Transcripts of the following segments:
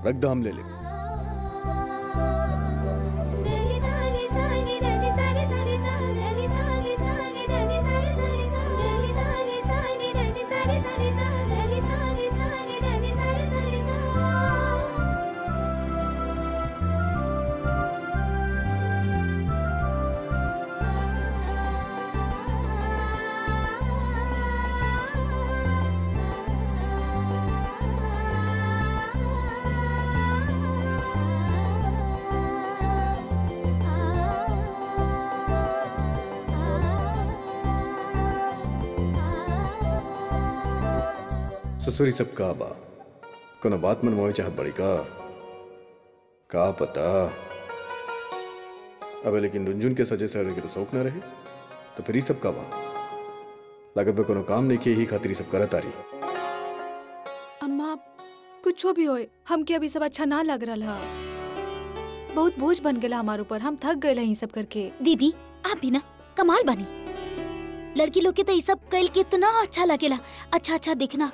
रख दो, हम ले ले। ससुरी सब का बा, कोनो बात मन मोहे चाहत बड़ी का पता। अबे लेकिन रुंझुन के सजे सर के तो शौक ना रहे, तो फिर ही सब का बा। लागत पे कोनो काम नहीं किए ही खातिर सब करत आ रही। अम्मा कुछ भी होए, हमके अभी सब अच्छा ना लग रहा है। बहुत बोझ बन गया हमारे ऊपर, हम थक गए हैं सब करके। दीदी आप भी ना कमाल बनी, लड़की लोग के तो ये सब कल कितना अच्छा लगेला, अच्छा अच्छा दिखना।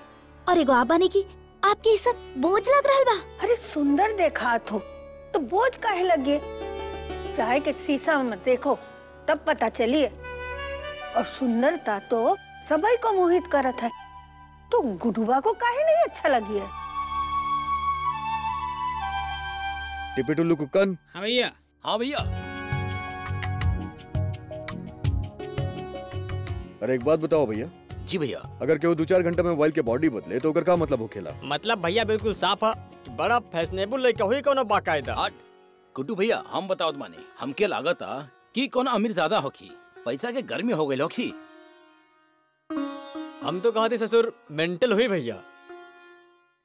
और एगो आप बने की आपके ये सब बोझ लग रहा बा। अरे सुंदर देखा तो बोझ काहे लगे, चाहे के शीशा में देखो तब पता चलिए। और सुंदरता तो सभी को मोहित करत है, तो गुडुआ को काहे नहीं अच्छा लगी है। टिपी टुल्लू कुक्कन। हाँ भैया। हाँ भैया। अरे एक बात बताओ भैया। जी भैया। अगर केहू 2-4 घंटे में मोबाइल के बॉडी बदले तो ओकर का मतलब होखेला? मतलब भैया बिल्कुल साफ है, बड़ा फैशनेबल लड़का होई कोनो बाकायदा। गुड्डू भैया हम बताओ माने, हमके लागत आ कि कोनो अमीर ज्यादा होखी, पैसा के गर्मी हो गई होखी। हम तो कहा थे ससुर मेंटल हुई भैया,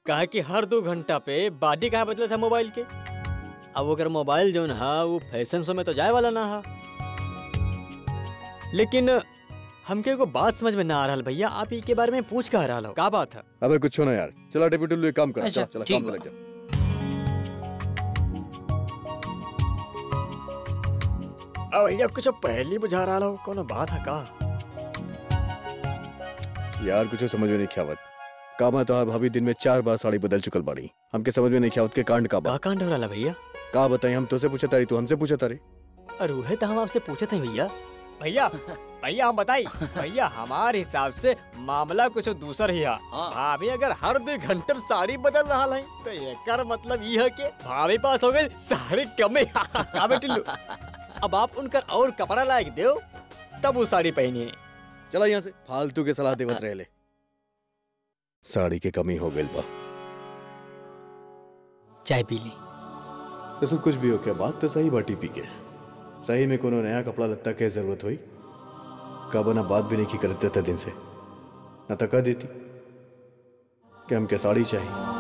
कहा कि हर 2 घंटा पे बॉडी कहा बदला था मोबाइल के। अब अगर मोबाइल जो है वो फैशन शो में तो जाए वाला ना है। लेकिन हमके को बात समझ में ना आ रहा भैया, आप के बारे में पूछ कह रहा हो, क्या बात है? अबे कुछ ना यार, चला टिपी टुल्लू एक काम कर। अच्छा, चला ठीक काम पे लग जा। अब भैया कुछ पहले बुझा रहा हो, कोनो बात है का? यार कुछ समझ में नहीं ख्यावत। कामा तो भाभी दिन में 4 बार साड़ी बदल चुकल बाड़ी, हमके समझ में नहीं ख्यावत के कांड का बा। कांड हो रहा भैया? का बताई, हम तो से पूछा तारी, तू हमसे पूछा तारी। अरे वह तो हम आपसे पूछे थे भैया। भैया भैया हम बताई भैया, हमारे हिसाब से मामला कुछ दूसर ही है। भाभी अगर हर 2 घंटे में साड़ी बदल रहा है तो एकर मतलब ये है कि भाभी पास हो गई साड़ी कमे। अब आप उनकर और कपड़ा लायक दो तब वो साड़ी पहनी। चला यहाँ से, फालतू के सलाह देवत रहे ले। साड़ी के कमी हो गई बा। चाय पी ली। तो कुछ भी हो क्या, बात तो सही बाटी पी के। सही में कोनो नया कपड़ा लत्ता के जरूरत हुई कब ना, बात भी नहीं की करते थे दिन से, न तो कह देती कि हम क्या साड़ी चाहिए।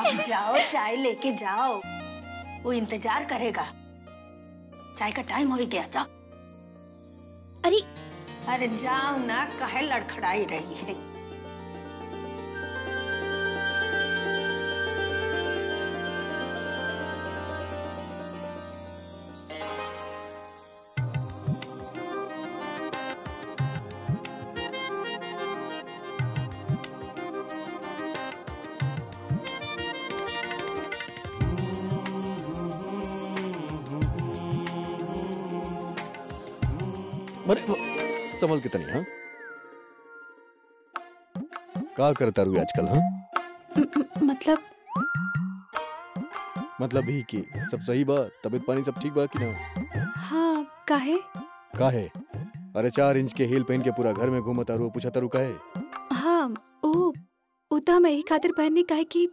जाओ चाय लेके जाओ, वो इंतजार करेगा। चाय का टाइम हो गया, जाओ। अरे अरे जाओ ना, काहे लड़खड़ाई रही है। अरे संभल के तनी। हाँ का करता रू आजकल? हाँ मतलब ही कि सब सही बा, तबीयत पानी सब ठीक बा कि ना? हाँ काहे? काहे? अरे 4 इंच के हील पहन के पूरा घर में घूमता रू, पूछा तारू काहे? हाँ वो तो हम यही खातिर पहननी काहे कि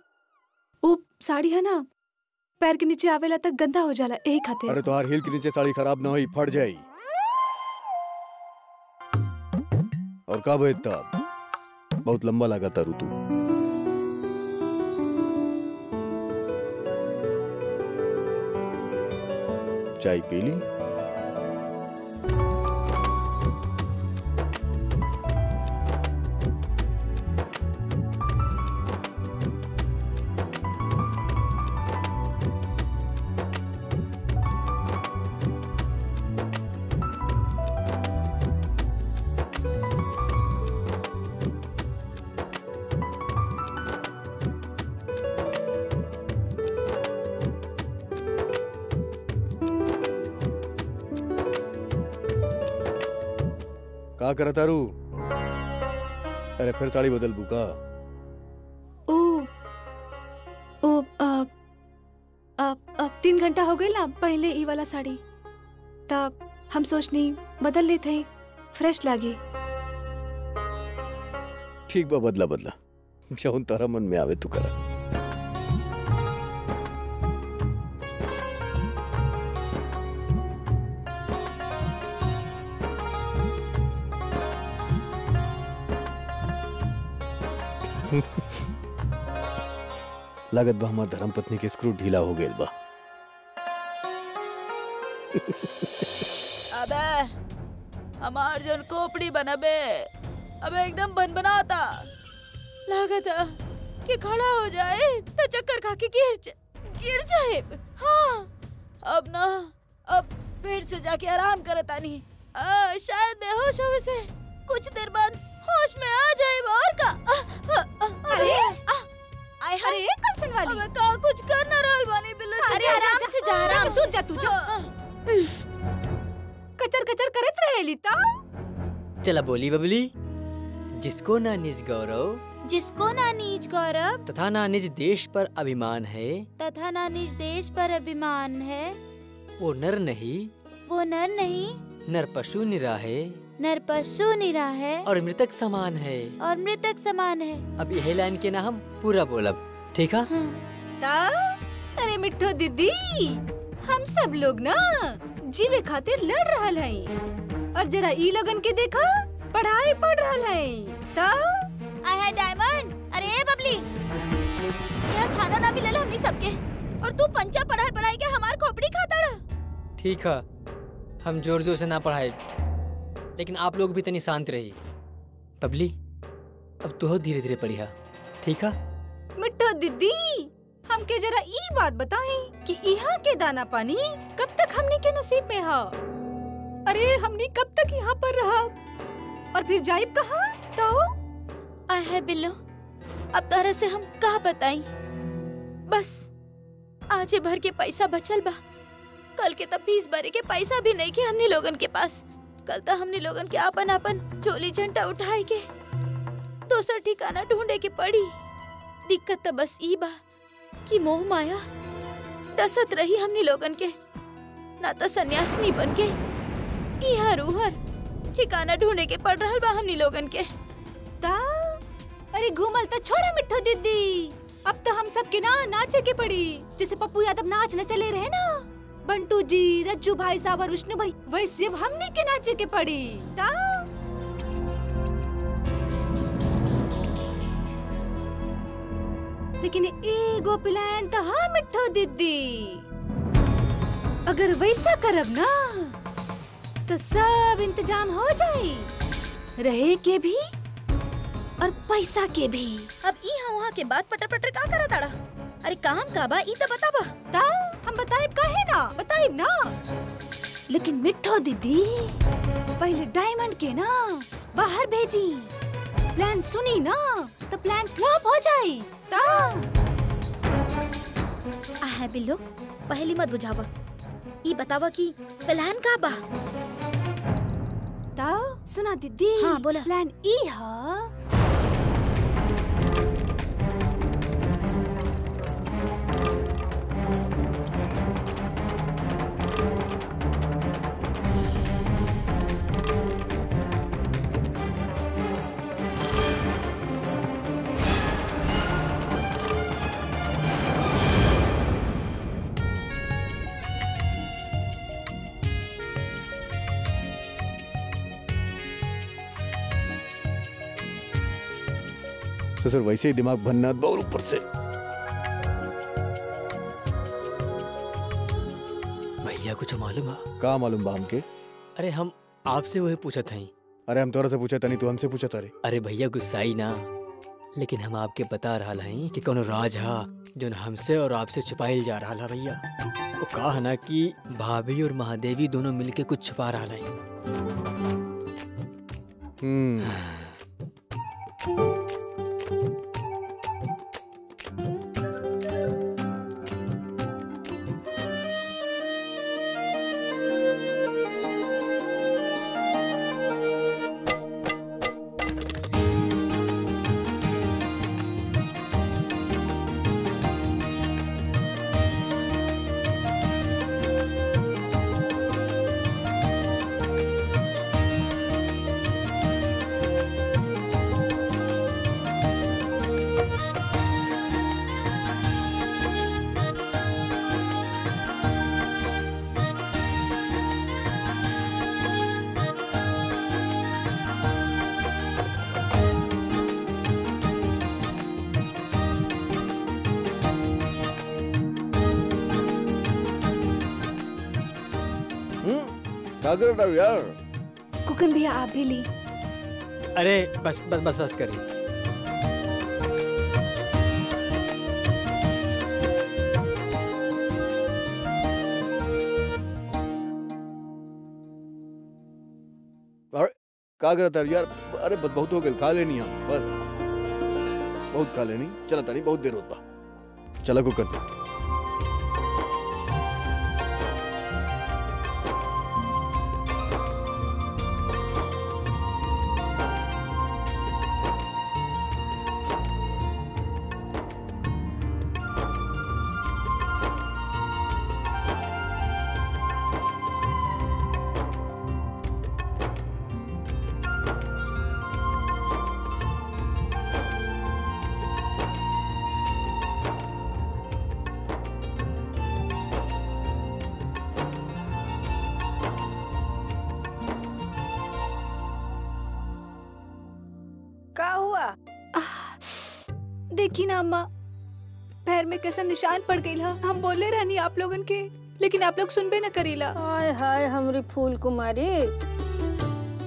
वो साड़ी है ना पैर के नीचे आवेला तक गंदा हो जाला, यही खातिर। अरे तोहार हील के नीचे साड़ी खराब ना होई, फट जाई। और का भाई तब बहुत लंबा लगा तारू तू। चाय पी ली? का करत तारू? अरे फिर साड़ी बदल बुका? अब 3 घंटा हो गए ना पहले ई वाला साड़ी, तब हम सोचनी बदल लेते हैं, फ्रेश लागी। ठीक बा, बदला बदला जौन तारा मन में आवे तू करा। लागत बा हमार धर्मपत्नी के स्क्रू ढीला हो गया बा। अबे हमार जन खोपड़ी बनबे अबे एकदम बन बनाता लागत कि खड़ा हो जाए तो चक्कर खा के गिर जाए। हाँ अब फिर से जाके आराम करता नहीं, शायद बेहोश होवे से कुछ देर बाद होश में आ जाए। और का अरे कंसन वाली, अबे का कुछ करना रहल बानी बिल्लो। अरे आराम से जा, आराम से जा तू जा। कचर कचर करत रहेली ता। चला बोली बबली, जिसको ना निज गौरव, जिसको ना नीच गौरव तथा ना निज देश पर अभिमान है, तथा ना निज देश पर अभिमान है, वो नर नहीं, वो नर नहीं, नर पशु निराहे, नर पशु निरा है, और मृतक समान है। और मृतक समान है। अब यह लाइन के ना हम पूरा बोलब, ठीक है? ता अरे मिठो दीदी, हम सब लोग ना जीवे खातिर लड़ रहल हई, और जरा ई लगन के देखा पढ़ाई पढ़ रहल हई। ता आई है डायमंड। अरे बबली, यह खाना ना मिलल हमनी सबके, और तू पंचा पढ़ाई के हमार खोपड़ी खाता रहा। ठीक है, हम जोर जोर से ना पढ़ाए, लेकिन आप लोग भी तनी शांत रही। बबली, अब तू धीरे धीरे पढ़िया, ठीक है? मिठो दीदी, हमके जरा ई बात बताई कि यहाँ के दाना पानी कब तक हमनी के नसीब में है? अरे हमनी कब तक यहाँ पर रहा और फिर जाइब कहाँ? तो आय है बिल्लो, अब तरह से हम कहा बताई। बस आज भर के पैसा बचल बा, कल के तब फीस भरे के पैसा भी नहीं के हमनी लोगन के पास। कल तक हमनी लोगन के अपन चोली झंटा उठाए के दोसर ठिकाना ढूंढे के पड़ी। दिक्कत तो बस ई बा कि मोह माया डसत रही हमनी लोगन के, ना तो सन्यासिनी बन के इहर उहर ठिकाना ढूंढे के पड़ रहल बा हमनी लोगन के। ता अरे घूमल तो छोड़ा मिठो दीदी, अब तो हम सब के ना नाचे के पड़ी, जैसे पप्पू यादव नाच न चले रहे ना, बंटू जी, रज्जू भाई साहब और विष्णु भाई, वैसे अब हमने के नाचे के पड़ी। ता लेकिन एगो प्लान तो हाँ मिठो दीदी, अगर वैसा करब ना तो सब इंतजाम हो जाए, रहे के भी और पैसा के भी। अब ई वहाँ के बाद पटर पटर का करा ताड़ा? अरे काम का बा ई तो बताबा। ता हम बताइब काहे ना, बताइब ना। लेकिन मिठो दीदी पहले डायमंड के ना बाहर भेजी, प्लान सुनी ना तो प्लान फ्लॉप हो जाए। ता है बिल्लो, पहली मत बुझावा, ई बतावा कि प्लान का बा। ता सुना दीदी। हाँ बोला। प्लान ई हा तो सर वैसे ही दिमाग बनना बहुत ऊपर से। भैया कुछ मालूम है? का मालूम बा हमके? अरे हम आपसे वही पूछा था। अरे हम तोरा से पूछा था नहीं, तू हमसे पूछा था रे। अरे भैया गुस्साई ना, लेकिन हम आपके बता रहा हैं कि कोनो राज हा जो हमसे और आपसे छुपाइल जा रहा भैया। वो कहा ना कि भाभी और महादेवी दोनों मिलके कुछ छुपा रहा हैं। यार कुकन भैया आप भी ली। अरे बस बस बस बस करिए। क्या करता है यार? अरे बस बहुत हो गया, खा लेनी है बस, बहुत खा लेनी। चला तानी बहुत देर होता। चला कुकर। देखी ना अम्मा, पैर में कैसा निशान पड़ गई। हम बोले रहनी आप लोगन के, लेकिन आप लोग सुनबे न करीला। हाय हाय हमरी फूल कुमारी,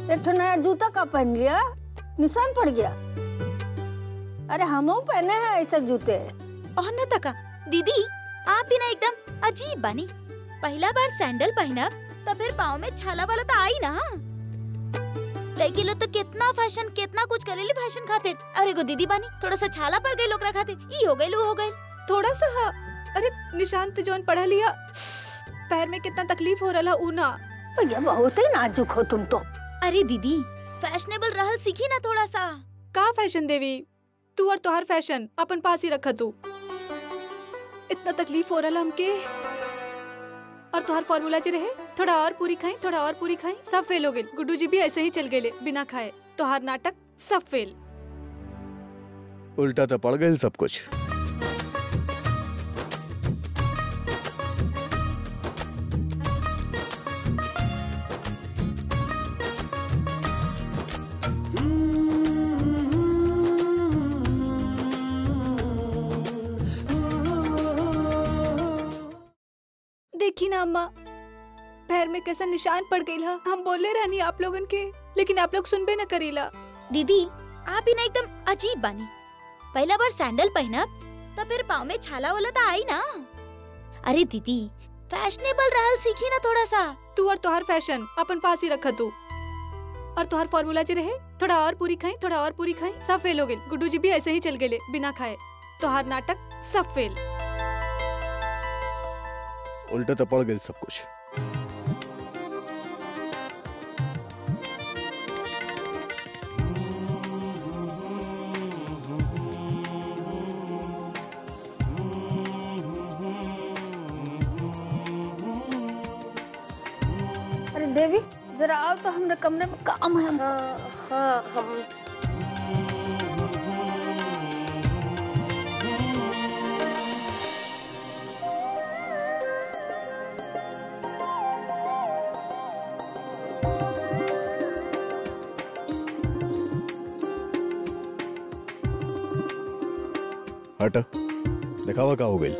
एक ठो नया जूता का पहन लिया, निशान पड़ गया। अरे हम पहने हैं ऐसे जूते। और न तका दीदी, आप भी ना एकदम अजीब बनी। पहला बार सैंडल पहना तो फिर पाँव में छाला वाला तो आई ना। लड़की लोग तो कितना फैशन, कितना कुछ करेली फैशन खातिर। अरे गो दीदी बानी, थोड़ा सा छाला पड़ गई लोकरा खातिर, ई हो गई लू हो गई। थोड़ा सा हाँ। अरे निशान तो जौन पढ़ा लिया, पैर में कितना तकलीफ हो रहा ऊना। भैया बहुत ही नाजुक हो तुम तो। अरे दीदी फैशनेबल रहल सीखी ना थोड़ा सा। का फैशन देवी, तू और तोहर फैशन अपन पास ही रखा। तू इतना तकलीफ हो रहा हमके, और तोहर फॉर्मूला जे रहे थोड़ा और पूरी खाई, थोड़ा और पूरी खाई, सब फेल हो गए। गुड्डू जी भी ऐसे ही चल गए बिना खाए। तोहर नाटक सब फेल। उल्टा तो पड़ गए सब कुछ। देखी ना अम्मा, पैर में कैसा निशान पड़ गई हा। हम बोले रहनी आप लोगन के, लेकिन आप लोग सुनबे न करीला। दीदी आप ही ना एकदम अजीब बानी। पहला बार सैंडल पहनब तो फिर पाँव में छाला वाला तो आई ना। अरे दीदी फैशनेबल रहल सीखी ना थोड़ा सा। तू और तोहार फैशन अपन पास ही रखा तू, और तोहार फॉर्मूला जे रहे थोड़ा और पूरी खाई, थोड़ा और पूरी खाई, सब फेल हो गए। गुड्डू जी भी ऐसे ही चल गए बिना खाए। तोहार नाटक सब फेल। उल्टा तो पड़ गई सब कुछ। अरे देवी जरा आओ तो, हमने कमरे में काम है। हाँ हम हटा, दिखावा का हो गई?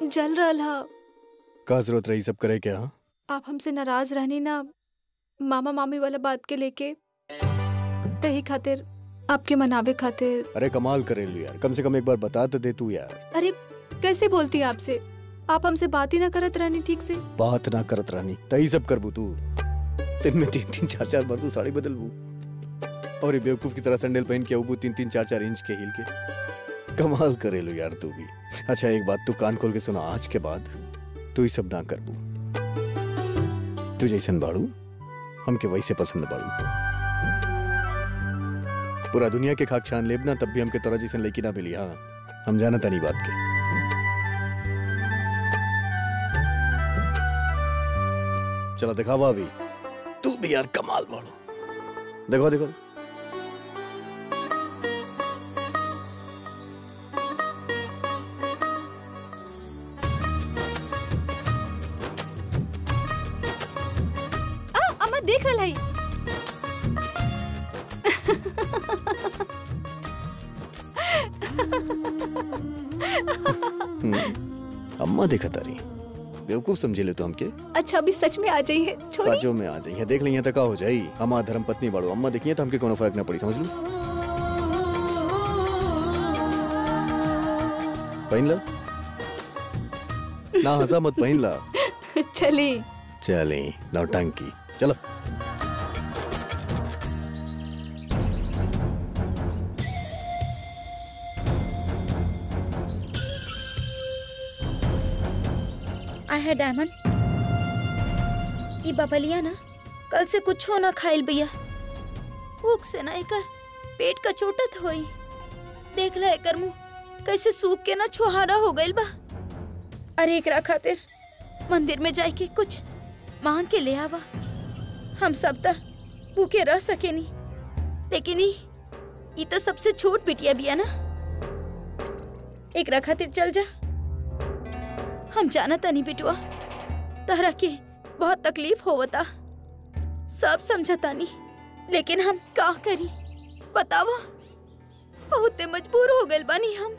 जल रहा। का जरूरत रही सब करे क्या? आप हमसे नाराज रहनी ना मामा मामी वाला बात के लेके, तही खातिर आपके मनावे खातिर। अरे कमाल करे लो यार, कम से कम एक बार बता तो दे तू यार। अरे कैसे बोलती है आपसे? आप हमसे बात ही ना करत रहनी ठीक से। बात ना करत रहनी तही सब करबू तू। दिन में 3-3 4-4 बार तू साड़ी बदलबू, और ये बेवकूफ की तरह सैंडल पहन के आऊबू 3-3 4-4 इंच के हील के। कमाल करे लो यार तू भी। अच्छा एक बात तू कान खोल के सुना, आज के बाद तू ही सब ना करबू। तू जैसन बाड़ू हमके वैसे पसंद बाड़ू। पूरा दुनिया के खाक छान लेब ना, तब भी हमके तोरा जैसन लड़की ना मिली। हाँ हम जाना तानी बात के। चलो दिखावा भी, तू भी यार कमाल बाड़ू। देखो देखो अम्मा देख रहा है। अम्मा देखा तारी, बेवकूफ समझे ले तो हमके। अच्छा अभी सच में आ जाइए, छोड़िए। सचो में आ जाइए, देख लिया तक हो जाई। हमार धर्म पत्नी बाड़ू, अम्मा देखिए तो हमके कोनो फर्क ना पड़ी, समझ लो। पहन ला ना, हंसा मत, पहन ला। चली चले नौटंकी, चलो। आई है डायमंड, ये बबलिया ना कल से कुछ हो ना खाइल भैया। भूख से ना एकर पेट का चोटत होई। देख ला एकर मुंह कैसे सूख के ना छुहारा हो गइल बा। अरे एकरा खातिर मंदिर में जाए के कुछ मांग के ले आवा। हम सब त भूखे रह सके नी, लेकिन ये तो सबसे छोट बिटिया बिया ना। एकरा खातिर चल जा। हम जाना तानी बिटुआ, तहरा के बहुत तकलीफ होवता, सब समझतानी, लेकिन हम का करी बतावा। बहुत मजबूर हो गए बानी हम।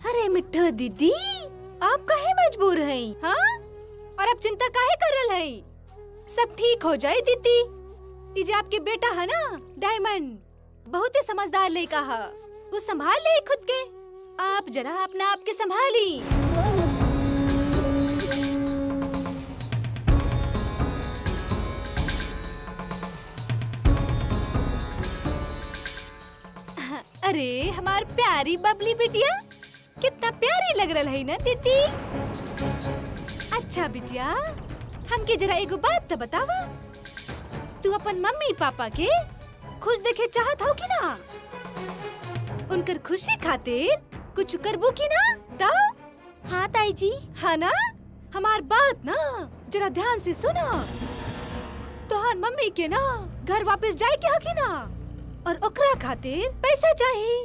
अरे मिठा दीदी, आप काहे मजबूर हैं? हाँ, और अब चिंता काहे कर रहे हैं? सब ठीक हो जाए दीदी। ये जो आपके बेटा है ना डायमंड, बहुत ही समझदार लड़का है। वो संभाल ले खुद के। आप जरा अपना आप के संभाली। अरे हमार प्यारी बबली बिटिया, कितना प्यारी लग रहा है ना दीदी। अच्छा बिटिया, हमके जरा एगो बात तो बतावा। तू अपन मम्मी पापा के खुश देखे चाहत हो कि ना? उनकर खुशी खातिर कुछ करबू की ना? ता? हाँ ताई जी। हाँ ना? हमार बात ना जरा ध्यान से सुना। तोहार मम्मी के ना घर वापस जाए के हकी ना, और ओकरा खातिर पैसा चाहिए,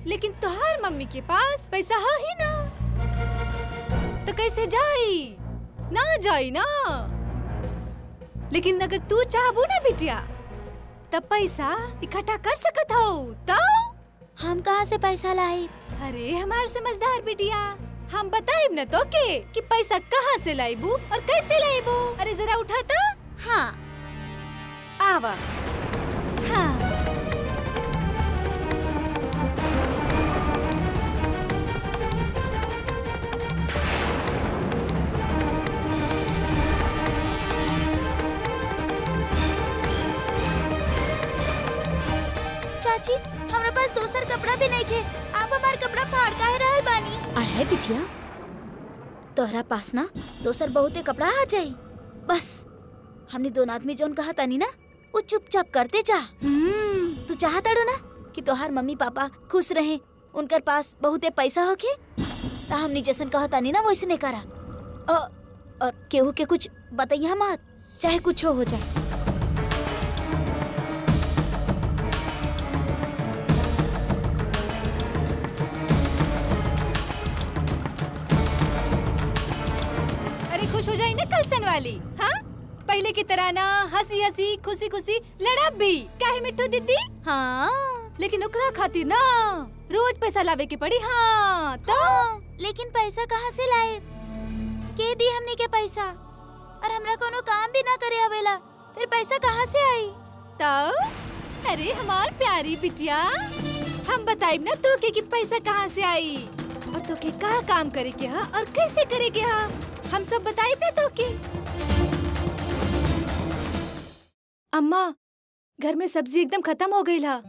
लेकिन तोहार मम्मी के पास पैसा है ही ना, तो कैसे जाई? ना जाई ना। लेकिन अगर तू चाहबू ना बिटिया, तब पैसा इकट्ठा कर सकत हो। तो हम कहाँ से पैसा लाई? अरे हमार समझदार बिटिया, हम बताइब न तो के कि पैसा कहाँ से लाइबू और कैसे लाइबू। अरे जरा उठाता। हाँ आवा। हाँ चाची, हमारे पास दोसर कपड़ा भी नहीं थे। आप हमार कपड़ा फाड़ काहे रहल बानी? अरे बिटिया, तोहरा पास ना दोसर बहुते कपड़ा आ जाई। बस हमने दोनों आदमी जोन कहा तानी ना, वो चुपचाप करते जा। तू चाहता डो ना कि तोहार मम्मी पापा खुश रहे, उनकर पास बहुते पैसा होके, ता हमने जैसन कहा तानी ना वैसे नहीं करा। और केहू के कुछ बताइए मत, चाहे कुछ हो जाए। खुश हो जाए ना कलसन वाली। हाँ, पहले की तरह ना हंसी हंसी खुशी खुशी लड़ब भी। काहे मिट्टू दीदी? हाँ, लेकिन ओकरा खातिर ना रोज पैसा लावे के पड़ी। हाँ तो लेकिन पैसा कहाँ से लाए? के दी हमने के पैसा? और हमरा कोनो काम भी ना करे आवेला, फिर पैसा कहाँ से आई? तो अरे हमार प्यारी बिटिया, हम बताइब ना तो के पैसा कहाँ से आई और तो के का काम करे के हा और कैसे करे के हा, हम सब बताइब ना तो के। अम्मा, घर में सब्जी एकदम खत्म हो गई ला।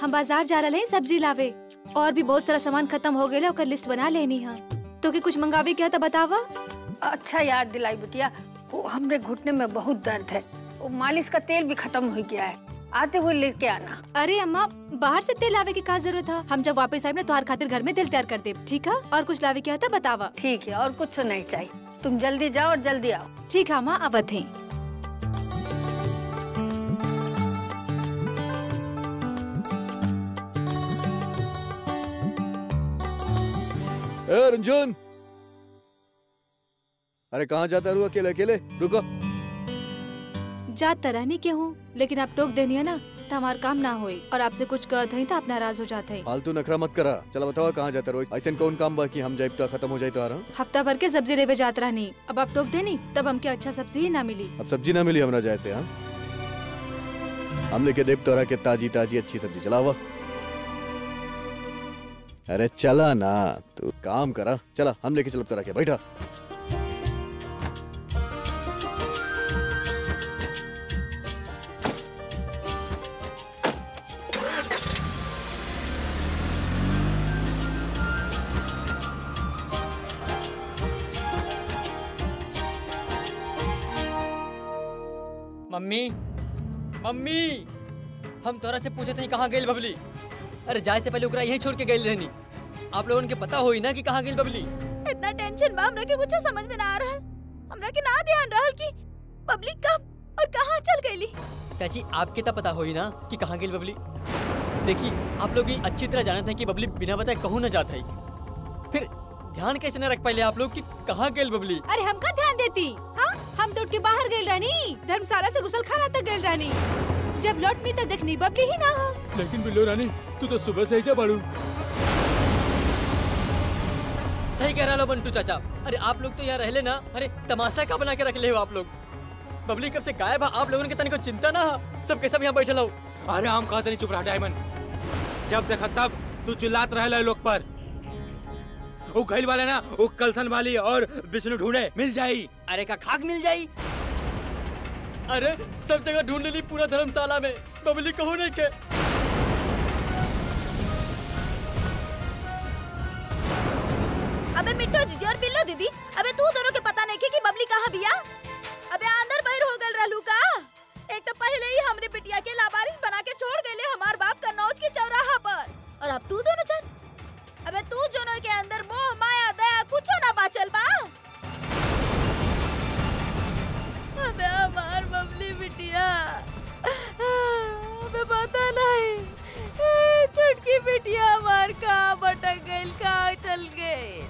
हम बाजार जा रहे हैं सब्जी लावे, और भी बहुत सारा सामान खत्म हो गया, ओकर लिस्ट बना लेनी है। तो के कुछ मंगावे क्या था बतावा। अच्छा याद दिलाई बिटिया, वो हमरे घुटने में बहुत दर्द है, वो मालिश का तेल भी खत्म हो गया है, आते हुए लेके आना। अरे अम्मा, बाहर से तेल लावे की क्या जरूरत है? हम जब वापस आए ना तुम्हारे खातिर घर में तेल तैयार कर दे, ठीक है? और कुछ लावे क्या था बतावा। ठीक है, और कुछ नहीं चाहिए, तुम जल्दी जाओ और जल्दी आओ। ठीक है माँ, आवत है। रंजन, अरे कहाँ जाता रू अकेले अकेले? रुको। जाता रहनी के हूँ, लेकिन आप टोक देनी है ना तो हमारा काम ना होई, और आपसे कुछ कहते हैं तो आप नाराज हो जाते हैं। फालतू नखरा मत करा। चलो बताओ कहाँ जाता रो? ऐसा कौन काम बाकी हम जाए तो खत्म हो जाए तो आ रहा? हफ्ता भर के सब्जी लेवे जात रहनी, अब आप टोक देनी तब हमके अच्छा सब्जी ही ना मिली। अब सब्जी ना मिली हमरा जैसे? हाँ, हम लेके देव तोरा के ताजी ताजी अच्छी सब्जी। चला हुआ। अरे चला ना, तू काम करा। चला, हम लेके चल तोरा के। बैठा। मम्मी, मम्मी, हम तोरा से पूछे थे कहाँ गई बबली? अरे जाए से पहले ओकरा यहीं छोड़ के गई रहनी। आप लोगों के पता होई ना कि कहाँ गई बबली? इतना टेंशन बा हमरा के कुछ समझ में ना आ रहा। हमरा के ना ध्यान रहल कि बबली कब और कहाँ चल गईली। चाची, आपके तो पता होई ना कि कहाँ गई बबली? देखिए, आप लोग ये अच्छी तरह जानते हैं कि बबली बिना बताए कहूँ न जाता है, फिर ध्यान कैसे न रख पाए आप लोग कि कहाँ गई बबली? अरे हम का ध्यान देती? हाँ, हम तो उठ के बाहर गई रानी, धर्मशाला से गुसल खाना तक गई रानी। जब लौटनी तक देखनी बबली ही ना। लेकिन बिल्लो रानी, तू तो सुबह से ही जा बाड़ू। सही कह रहा लो बंटू चाचा। अरे आप लोग तो यहाँ रह लेना। अरे तमाशा का बना के रख ले हो आप लोग। बबली कब से गायब है, आप लोगों के तनिक चिंता ना है? सब के सब यहाँ बैठे रहो। अरे हम कहते नहीं, चुप रहा डायमंड। जब देखा तब तू चिल्लात रहे लोग पर। वो घैल वाले ना, वो कलसन वाली और विष्णु ढूंढे मिल जाई। अरे का खाक मिल जाई? अरे सब जगह ढूंढ ली पूरा धर्मशाला में, बबली कहूँ नहीं के। अबे मिट्टू जीजी और बिल्लो दीदी, अबे तू दोनों के पता नहीं कि बबली कहाँ बिया? अबे अंदर बाहर हो गल रहलू का? एक तो पहले ही हमरे बिटिया के लावारिस बना के छोड़ गए हमार बाप कन्नौज के चौराहा पर, और अब तू दोनों चल। अबे तू दोनों के अंदर मोह माया दया कुछ ना बाचल बा। अबे हमार बबली बिटिया बिटिया हमार कहाँ भटक गइल, कहाँ चल गइल।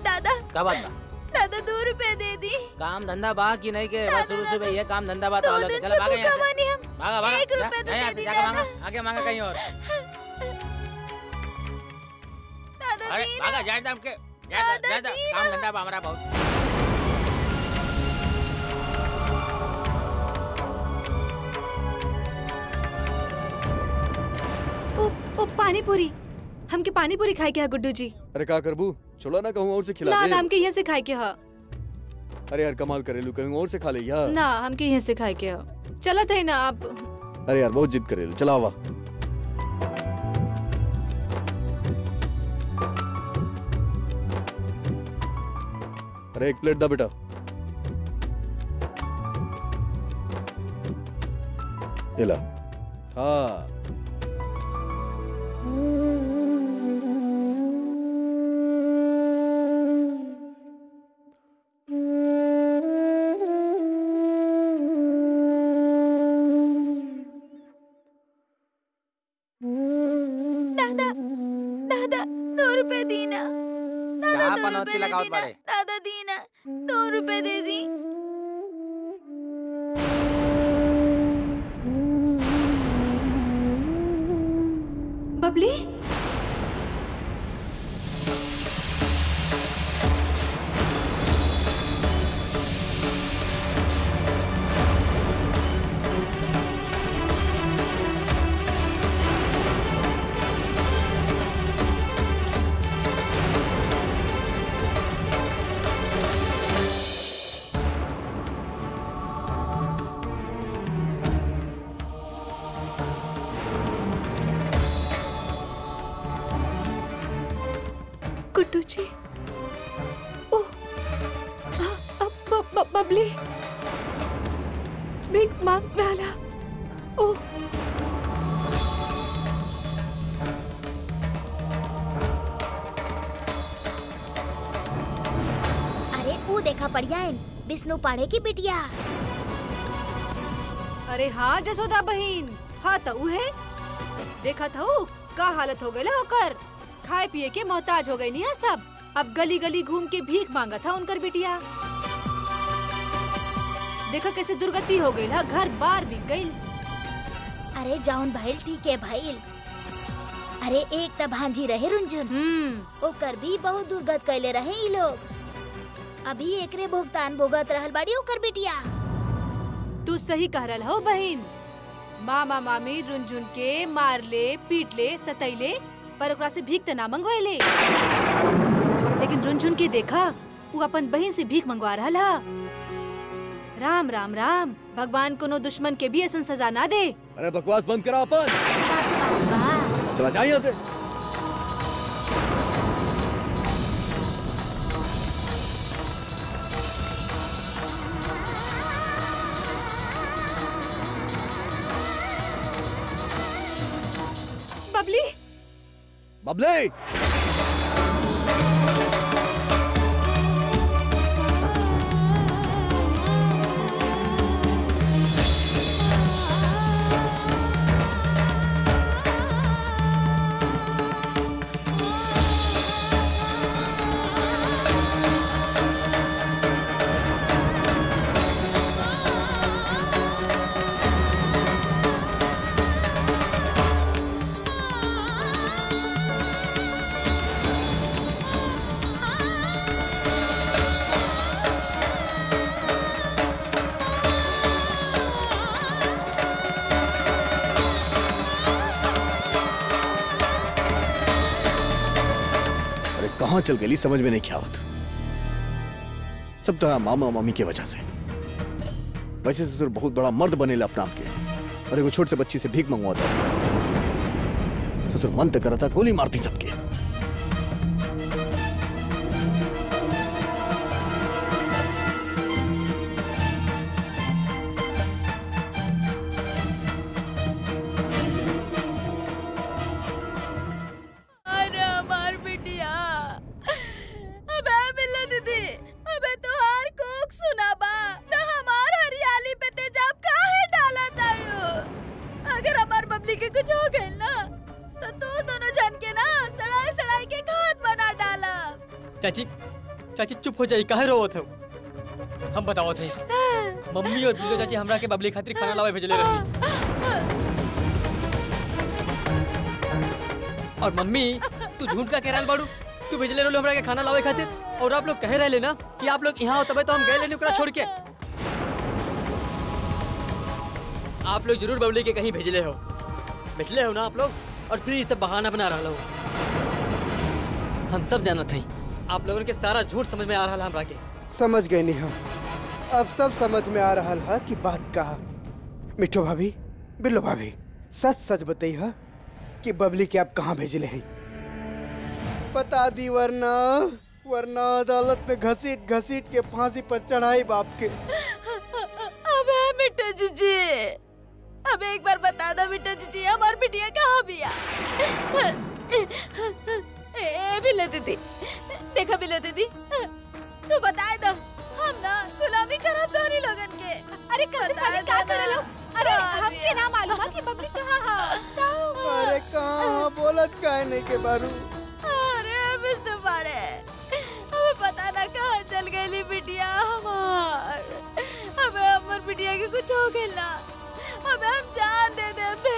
दादा का बात बा? दादा 2 रुपए दे दी। काम धंधा बा कि नहीं के? बस शुरू से भैया काम धंधा बा तो दो चलो दिन चल से भागा यहाँ भूखा से। बानी हम। भागा भागा 1 रुपए तो दे दी जाके दादा। मांगा, आगे मांगा कहीं और। दादा अरे दी भागा ना। जाए दाम के दादा जा दी काम ना। धंधा बा हमारा बहुत। ओ पानी पूरी, हमके पानी पूरी खाए के है गुड्डू जी। अरे का करबू, छोड़ा ना कहूँ और से खिला ना दे। ना हमके यहाँ से खाए के है। अरे यार कमाल करेलू, कहीं और से खा ले यार। ना हमके यहाँ से खाए के है। चलत है ना आप। अरे यार बहुत जिद करेलू, चला आवा। अरे 1 प्लेट दा बेटा। ये ला। हाँ दादा दादा 2 रुपए दी ना। दादा कहाँ 2 पनौती रुपए दे लगावत दी ना। बाड़े? दादा दी ना 2 रुपए दे दी। बबली गुड्डू जी। ओह बबली भीख मांग रहा। ओह अरे वो देखा बढ़िया है विष्णु पाड़े की बिटिया। अरे हाँ जसोदा बहन, हाँ तो उ है। देखा था उ का हालत हो गई होकर, खाए पिए के मोहताज हो गई नहीं है सब। अब गली गली घूम के भीख मांगा था उनकर बिटिया। देखा कैसे दुर्गति हो गई, घर बार बिक गई। अरे जाउन भाईल ठीक है भाईल। अरे एक त भांजी रहे रुंझुन, ओकर भी बहुत दुर्गत कैले रहे ई लोग। अभी एकरे भुगतान भुगत रहल बाड़ी ओकर बिटिया। तू सही कह रहा हो बहन। मामा मामी रुंझुन के मारले पीटले सतैले पर ओकरा से भीख त ना मंगवाइले। लेकिन रुंझुन के देखा वो अपन बहन से भीख मंगवा रहा हा। राम राम राम, भगवान कोनो दुश्मन के भी ऐसा सजा ना दे। अरे बकवास बंद करा अपन। सच बात बा। चला जा यहाँ से। बबली बबली कहाँ चल गई समझ में नहीं क्या होता। सब तो मामा मामी की वजह से। वैसे ससुर बहुत बड़ा मर्द बनेला अपना आपके, और एगो छोट से बच्ची से भीख मंगवाता। ससुर मन तक करता गोली मारती सबके। अबे तोहार कोक सुना बा, तो हमार हरियाली पे तेजाब काहे चाची चाची चुप हो जाई, काहे रोवत हो? हम बताओ थे मम्मी और बिल्लो चाची हमरा के बबली खातिर खाना लावे भेजले रही। और मम्मी तू झूठ का कह रहल बाड़ू? तू भेजले रहलो हमरा के खाना लावे खातिर, और आप लोग कह रहे ना कि आप लोग यहाँ हो तबे तो हम गए लेने ओकरा छोड़ के। आप लोग जरूर बबली के कहीं भेजले हो ना आप लोग, और फिर ये सब बहाना बना रहा हो। हम सब जानत हई आप लोगों के सारा झूठ समझ में आ रहा हमरा के। समझ गए नहीं हम, अब सब समझ में आ रहा है कि बात कहा। मिठो भाभी, बिल्लो भाभी, सच सच बताई है कि बबली के आप कहाँ भेजले हैं? बता दी वरना अदालत में घसीट घसीट के फांसी पर चढ़ाई बाप के। अबे मिठू जीजी, अब एक बार बता दो मिठू जीजी, हमारी बिटिया कहाँ बिया? बिल्लो दीदी, देखा बिल्लो दीदी, तू बताए दो, हम ना गुलामी करा तोरी लोगन के। अरे क्या कर लो? अरे हमके ना मालूम है कि बबली कहाँ है। अरे कहाँ बोलत काहे नहीं के बारू? अरे विष्णु पारे, हमें पता ना कहाँ चल गई बिटिया हमार। हमें हमार बिटिया के कुछ हो गया ना, हमें हम जान दे दे।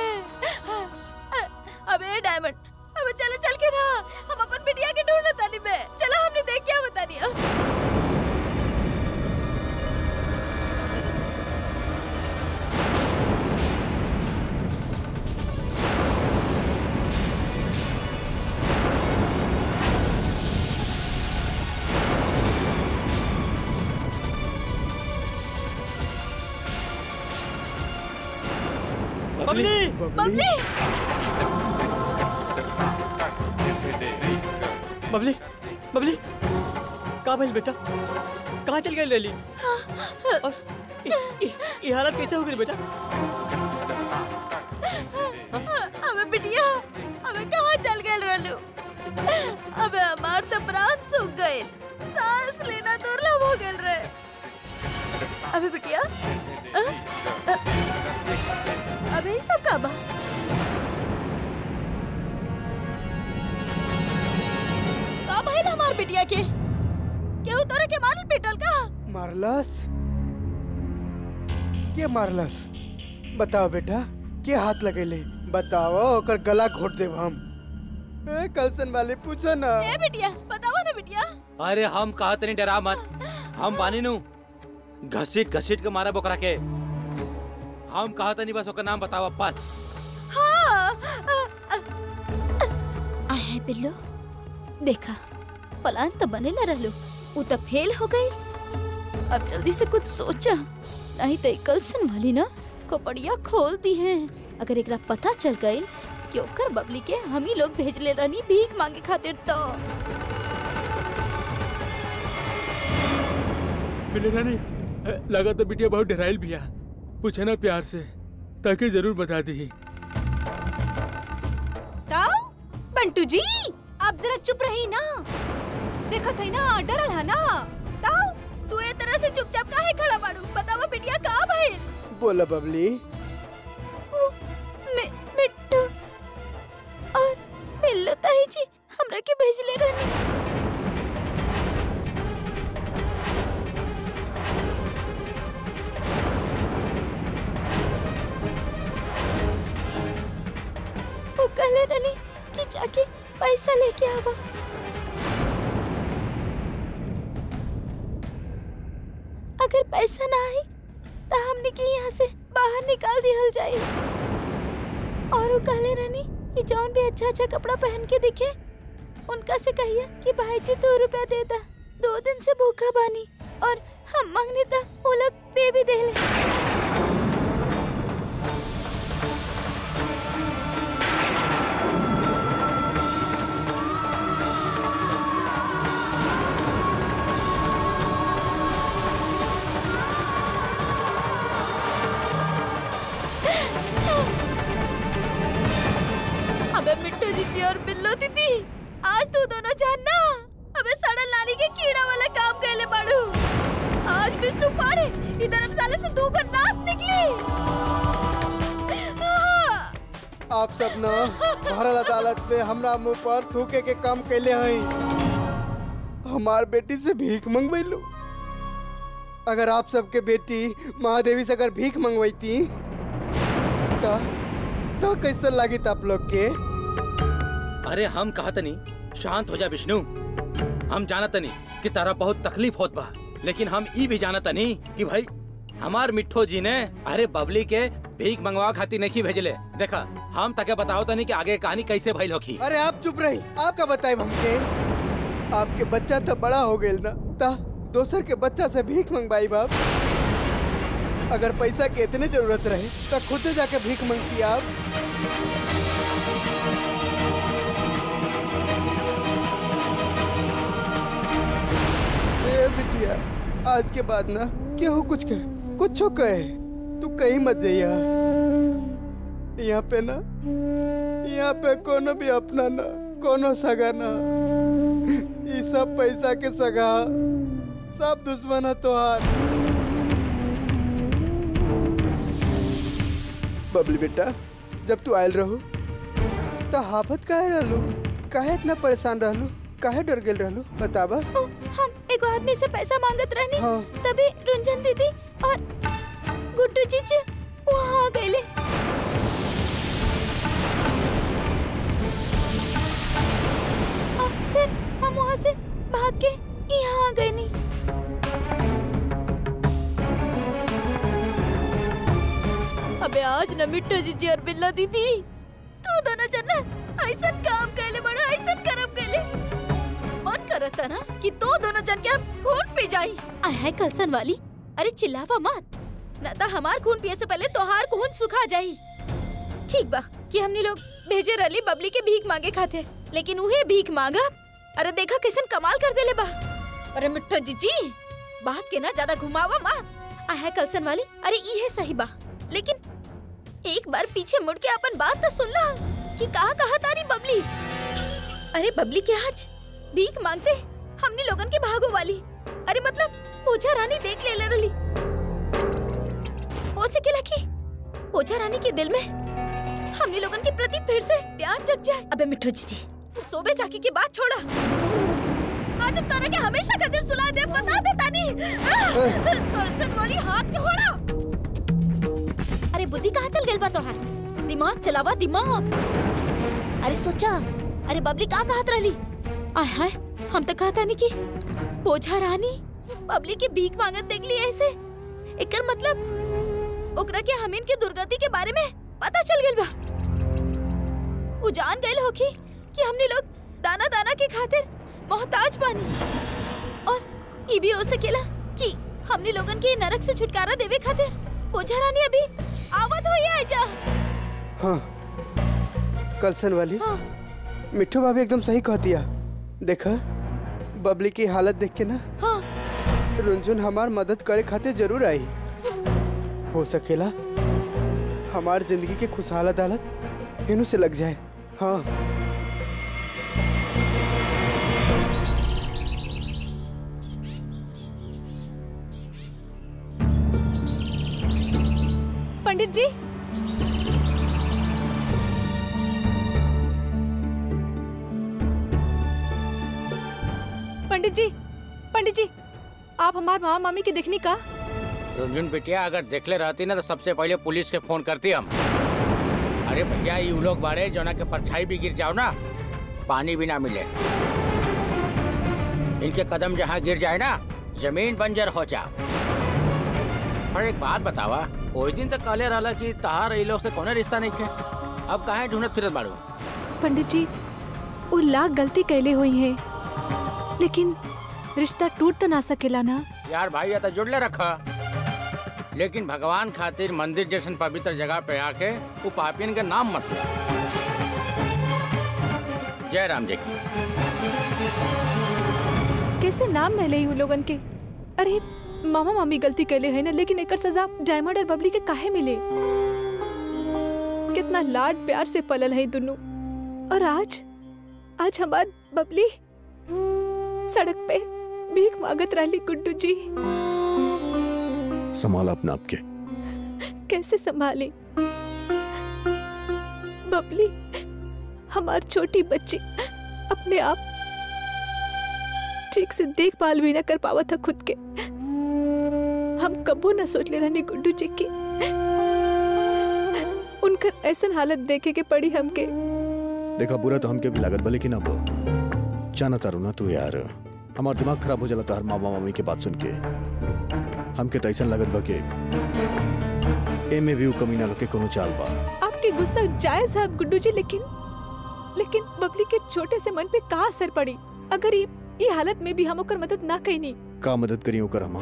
अबे डायमंड, अबे चले चल के ना, हम अपन बिटिया के ढूंढने तानी बे। चला हमने देख क्या बतानी। बबली बबली बबली बबली कहाँ भइल बेटा? कहाँ चल गई लेली? और ये हालत कैसे हो गई बेटा? अबे बिटिया, अबे कहाँ चल गए रहलू? अबे हमार तो प्राण सूख गए, सांस लेना दुर्लभ हो गए रे। अबे बिटिया, अबे ये सब का बा? का भइल हमार बिटिया के? केहू तोरे के मारल पिटल का? मारलस? के मारलस? बताओ बेटा, के हाथ लगेले? बताओ, ओकर गला घोट देव हम। कलसन वाले पूछो ना। ए बिटिया, बताओ ना बिटिया। अरे हम कहा तनी डरा मत, हम बानी नु घसीट घसीट के मारा बोकरा के। हम कहा तनी बस ओकर नाम बताओ बस। हाँ, आए बिल्लो, देखा प्लान तो बनेला रहलो, वो तो फेल हो गई। अब जल्दी से कुछ सोचा, नहीं तो कलसन वाली ना खोपड़िया खोल दी है। अगर एकरा पता चल गई कि ओकर बबली के हम ही लोग भेजले रहनी भीख मांगे खातिर तो। मिले रानी, लगा तो बिटिया बहुत डराइल भी है। पूछे ना प्यार से, ताकि जरूर बता दी। ताऊ, बंटू जी, आप जरा चुप रही ना। देखो थे ना, डरल है ना। ताऊ, तू ये तरह से चुपचाप काहे खड़ा बाड़ू? बतावा बिटिया कहाँ भइल? बोला बबली। मिट्टू और बिल्लो ताई जी हमरा के भेजले रहनी। वो कहले रहनी कि जाके पैसा लेके आवा। अगर पैसा ना आई तो हमने के यहाँ से बाहर निकाल दिया जाए। और वो कहले रहनी कि जौन भी अच्छा अच्छा कपड़ा पहन के दिखे उनका से कहिए कि भाई जी 2 रुपया दे दा, 2 दिन से भूखा बानी। और हम मांगने था वो लोग दे भी दे ले। अबे मिट्टू जीजी और बिल्लो दीदी, आज तू दोनों जानना अबे सड़न लाली के कीड़ा वाला काम कैले बाड़ू। आज विष्णु पाड़े इधर हम साले से 2 का नाश निकली। आप सब न भरल अदालत में हमरा मुंह पर थूके के काम कैले हैं। हमार बेटी से भीख मंगवैलू। अगर आप सबके बेटी महादेवी से अगर भीख मंगवाईती तो कैसे लागी आप लोग के? अरे हम कहत नहीं शांत हो जा विष्णु। हम जानत नहीं कि तारा बहुत तकलीफ होत बा, लेकिन हम ई भी जानत नहीं कि भाई हमार मिठ्ठो जी ने अरे बबली के भीख मंगवा खातिर नहीं भेजले। देखा हम तके बताओ तनी कि आगे कहानी कैसे भइल होखी। अरे आप चुप रही, आपका बताए हमके। आपके बच्चा तो बड़ा हो गया ना, ता दोसर के बच्चा से भीख मंगवाई बाप। अगर पैसा के इतने जरूरत रहे तो खुद जाके भीख मंगती आप। ए बिटिया, आज के बाद ना केहू कुछ कहे तू कहीं मत जाइया। यहाँ पे ना, यहाँ पे कोनो भी अपना ना, कोनो सगा ना। ये सब पैसा के सगा, सब दुश्मन है तोहार। बबली बेटा, जब तू आयल रहो तो हाफत काहे रहलू? काहे इतना परेशान रहलू? काहे डर गेल रहलू? बतावा। हम एक आदमी से पैसा मांगत रहनी। हाँ। तभी रुंझन दीदी और गुड्डू जीजू वहाँ आ गए। और फिर हम वहाँ से भाग के यहाँ आ गए नहीं। अबे आज न मिट्टू जीजी और बिल्ला दीदी तू दोनों जन ऐसा काम कैले, बड़ा ऐसा करम कैले। मन करता ना कि तो दोनों जन के हम खून पी जाई। आय है कलसन वाली, अरे चिल्लावा मत, न तो हमार खून पिए से पहले तोहार खून सुखा जाई। ठीक बा कि हमने लोग भेजे रली बबली के भीख मांगे खाते, लेकिन उहे भीख मांगा। अरे देखा कैसन कमाल कर देले बा। अरे मिट्टू जीजी बात के ना ज्यादा घुमावा मत। आय है कलसन वाली, अरे ये सही बा, लेकिन एक बार पीछे मुड़ के अपन बात तो सुन ला कि कहा तारी बबली। अरे बबली के आज भीख मांगते हमने लोगन के भागो वाली। अरे मतलब पूजा रानी देख ले रही। हो सकेला कि पूजा रानी के दिल में हमने लोगन के प्रति फिर से प्यार जग जाए। अबे मिट्टू जीजी सोबे जाके की बात छोड़ा। आज अब तारा के हमेशा खातिर सुला दे, बता दे तानी। कलसन वाली हाथ छोड़ा। अरे बुद्धि कहाँ चल गई बा तोहार? दिमाग चलावा दिमाग। अरे सोचा, अरे बबली का कहत रही? आय हाय, हम तो कहता नहीं कि पूजा रानी बबली की भीख मांगत देख ली ऐसे। एकर मतलब ओकरा के हमीन के दुर्गति के बारे में पता चल गइल बा। वो जान गइल होखी कि हमने लोग दाना दाना के खातिर मोहताज बानी। और ये भी हो सकेला कि हमने लोगन के नरक से छुटकारा देवे खातिर पूजा रानी अभी आवत हो या जा। हाँ कलसन वाली। हाँ। मिट्टू भाभी एकदम सही कहती है। देखा बबली की हालत देख के ना, हाँ। रुंझुन हमार मदद करे खातिर जरूर आई। हो सकेला हमार जिंदगी के खुशहाल अदालत इन्हों से लग जाए। हाँ पंडित जी, पंडित जी, आप हमारे मामा मामी के देखने का? रुंझुन बिटिया अगर देखले रहती ना तो सबसे पहले पुलिस के फोन करती हम। अरे भैया ये लोग बाड़े जो ना के परछाई भी गिर जाओ ना, पानी भी ना मिले। इनके कदम जहाँ गिर जाए ना, जमीन बंजर हो जाओ। पर एक बात बतावा, उस दिन तक कहले रहला कि तहार ये लोग से कोने रिश्ता नहीं है, अब काहे ढूंढत फिरत बाड़ू? पंडित जी, वो लाख गलती कैले हुई है, लेकिन रिश्ता टूट तो ना सकेला ना। यार भाई या तो जुड़ले रखा, लेकिन भगवान खातिर मंदिर जैसन पवित्र जगह पे आके वो पापियन के नाम मत ला। जय राम जी की। कैसे नाम न ले लोगन के? अरे मामा मामी गलती कैले है ना, लेकिन एकर सजा डायमंड और बबली के काहे मिले? कितना लाड प्यार से पलल है दोनों, और आज हमार बबली सड़क पे भीख मांगत रही। गुड्डू जी संभाल अपना आपके। कैसे संभाली? बबली हमार छोटी बच्ची अपने आप ठीक से देखभाल भी ना कर पावा था खुद के। हम कबो ना सोच ले रहनी गुड्डू जी की उनकर ऐसा हालत देखे के पड़ी हमके। देखा बुरा तो हमके भी लागत बा, लेकिन अब जाना तारू ना तू यार, हमार दिमाग खराब हो जाला तो हर मामा मामी के बात सुन के। हमके तो ऐसा लागत बा के एमे भी कमीना लोग के कोनो चाल बा। आपके गुस्सा जायज है अब गुड्डू जी, लेकिन बबली के छोटे से मन पे का असर पड़ी अगर ये हालत में भी हम ओकर मदद ना कईनी? का मदद करी ओकर हम?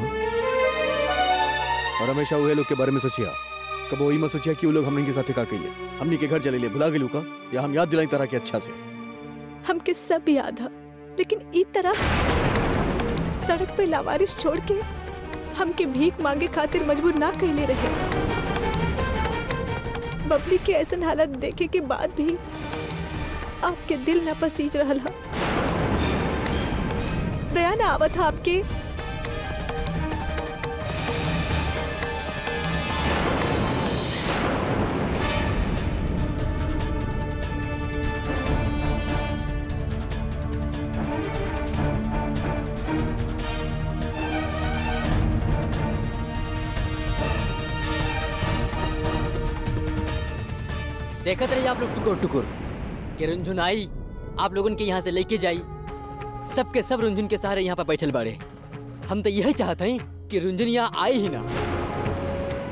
और हमेशा उहे लोग के बारे में सोचिया, कबो ई मत सोचिया कि वो लोग हमनी के साथे का कइले, हमनी के घर चले ले भुला गेलू का, या हम याद दिलाई तरह के अच्छा से? हमके सब याद है, लेकिन ई तरह सड़क पे लावारिस छोड़ के हमके भीख मांगे खातिर मजबूर ना कइले रहे। बबली के ऐसन हालत देखे के बाद भी आपके दिल न पसीज रहल हा। दया ना आवत हा आपके? देखत रही आप लोग टुकुर टुकुर कि रुंझुन आई आप लोगन के यहाँ से लेके जाई, सबके सब रुंझुन के सहारे यहाँ पर बैठल बाड़े। हम तो यही चाहते हैं कि रुंझुन यहाँ आई ही ना,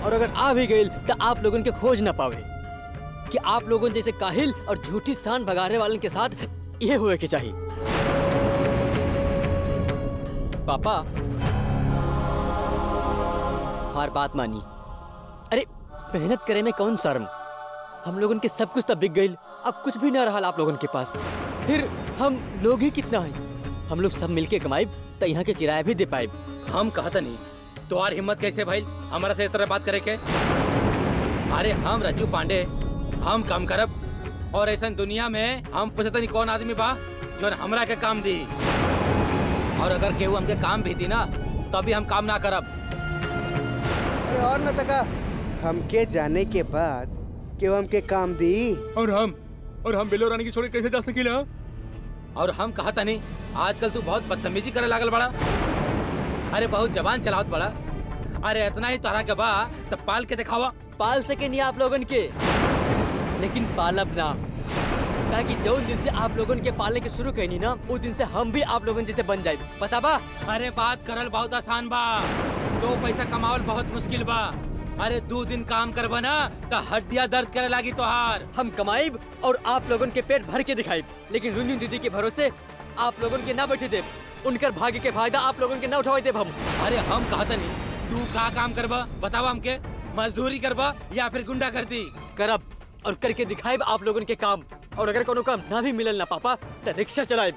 और अगर आ भी गई तो आप लोगन के खोज ना पावे कि आप लोगन जैसे काहिल और झूठी शान भगाने वालन के साथ ये हुए के चाहिए। पापा हमार बात मानी, अरे मेहनत करे में कौन शर्म, हम लोगन के सब कुछ तब बिक गई, अब कुछ भी ना रहा आप लोगन के पास, फिर हम लोग ही कितना है, हम लोग सब मिलके कमाई तो यहाँ के किराया भी दे पाए। हम कहता नहीं तुम्हारी हिम्मत कैसे भाई हमारा से इस तरह बात करे के? अरे हम रज्जू पांडे हम काम करब, और ऐसा दुनिया में हम पूछते नहीं कौन आदमी बा जो हमरा के काम दी, और अगर केहू हमके काम भी दी ना तभी हम काम ना करब। अरे और न तका हमके जाने के बाद केहू हमके काम दी, और हम बिलो रानी की छोड़ के कैसे जा सकीला? और हम कहता नहीं आजकल तू बहुत बदतमीजी करे लागल बड़ा, अरे बहुत जबान चलावत बड़ा, अरे इतना ही तरह के बा तब पाल के दिखावा। पाल सके नहीं आप लोगन के, लेकिन पालब ना, कहा कि जो दिन से आप लोगन के पालने के शुरू कहनी ना उस दिन से हम भी आप लोगन जैसे बन जाए, पता बा? अरे बात करल बहुत आसान बा, 2 पैसा कमावल बहुत मुश्किल बा। अरे 2 दिन काम करबा ना तो हड्डियां दर्द करे लागी तोहार। हम कमाईब और आप लोगन के पेट भर के दिखाईब, लेकिन रुंझुन दीदी के भरोसे आप लोगन के ना बैठे देब, उनकर भाग्य के फायदा आप लोगन के ना उठावे देब हम। अरे हम कहता नहीं तू का काम करबा बतावा हमके, मजदूरी करबा या फिर गुंडा करती? करब और करके दिखाईब आप लोगन के काम, और अगर कोनो काम ना भी मिलल ना पापा तो रिक्शा चलाईब,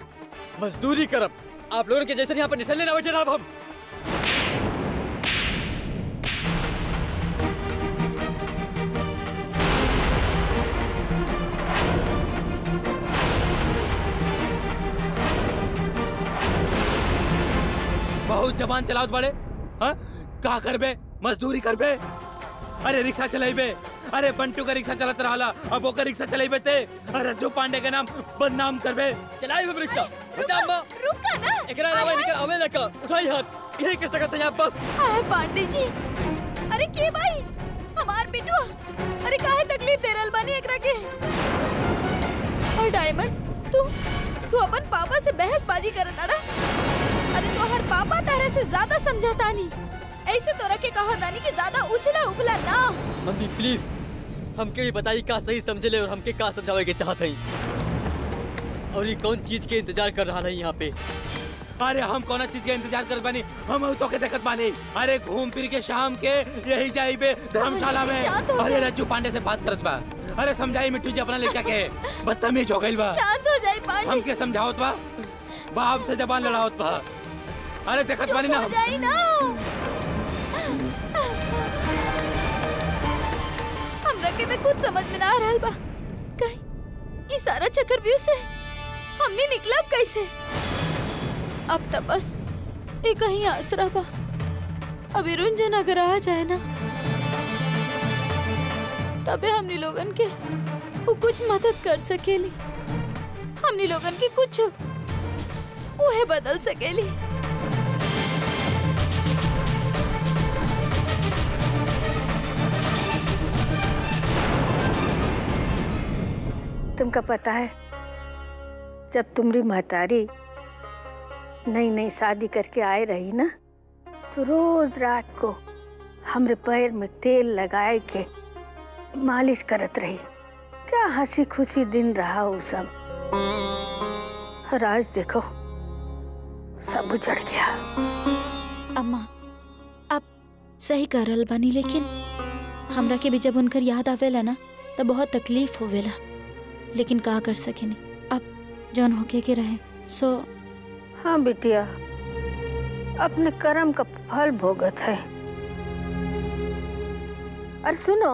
मजदूरी करब, आप लोगन के जैसे यहाँ पर निठल्ले ना बैठे रहब हम। बहुत जबान चलावत बड़े, हाँ का करबे? मजदूरी करबे? अरे रिक्शा चलाइबे, अरे बंटू का रिक्शा चलत रहा अब ओकर रिक्शा चलाइबे ते, अरे रज्जू पांडे के नाम बदनाम करबे। चलाई हम रिक्शा, हटा अम्मा, रुका ना, एकरा अलावा निकल आवे लगा, उठाई हाथ, यही कर सकत है आप बस। आए पांडे जी, अरे के भाई हमार बिटुआ, अरे काहे तकलीफ दे रहल बानी एकरा के? और डायमंड तू अपन पापा से बहसबाजी करत आड़ा? अरे तो हर पापा तारे से ज्यादा समझाता नहीं, ऐसे तोरा के कहा दानी कि ज्यादा उछला उबला ना। मम्मी प्लीज हमके भी बताई का सही समझे ले और हमके का समझावे के चाहत है, और ये कौन चीज के इंतजार कर रहा है यहाँ पे? अरे हम कौन चीज के इंतजार करत बानी, हम तो के देखत बानी, अरे घूम फिर के शाम के यही जाइबे धर्मशाला में। अरे रज्जू पांडे से बात करत बा, अरे समझाई मिट्टू जी अपना लड़का के, बदतमीज हो गइल बा। शांत हो जाई पांडे, हमके समझावत बा, बाप से जबान लड़ावत बा। अरे देखत बानी ना, हमरा के तो कुछ समझ में ना आ रहल बा, कहीं ये सारा चक्रव्यूह से हमने निकला कैसे? अब तो बस ये कहीं आसरा बा, अभी रुंझुन अगर आ जाए ना तबे हमनी लोगन के वो कुछ मदद कर सकेली, हमनी लोगन की कुछ उहे बदल सकेली। तुमको पता है, जब तुम्हारी महतारी नई नई शादी करके आए रही ना, तो रोज रात को हमरे पैर में तेल लगाए के मालिश करत रही। क्या हंसी खुशी दिन रहा वो सब। और आज देखो सब उजड़ गया। अम्मा आप सही कह रहल बानी, लेकिन हमरा के भी जब उनकर याद आवेला ना तो बहुत तकलीफ होवेला, लेकिन का कर सकेनी, अब जौन होके के रहे सो। हाँ बिटिया, अपने कर्म का फल भोगत है। अरे सुनो,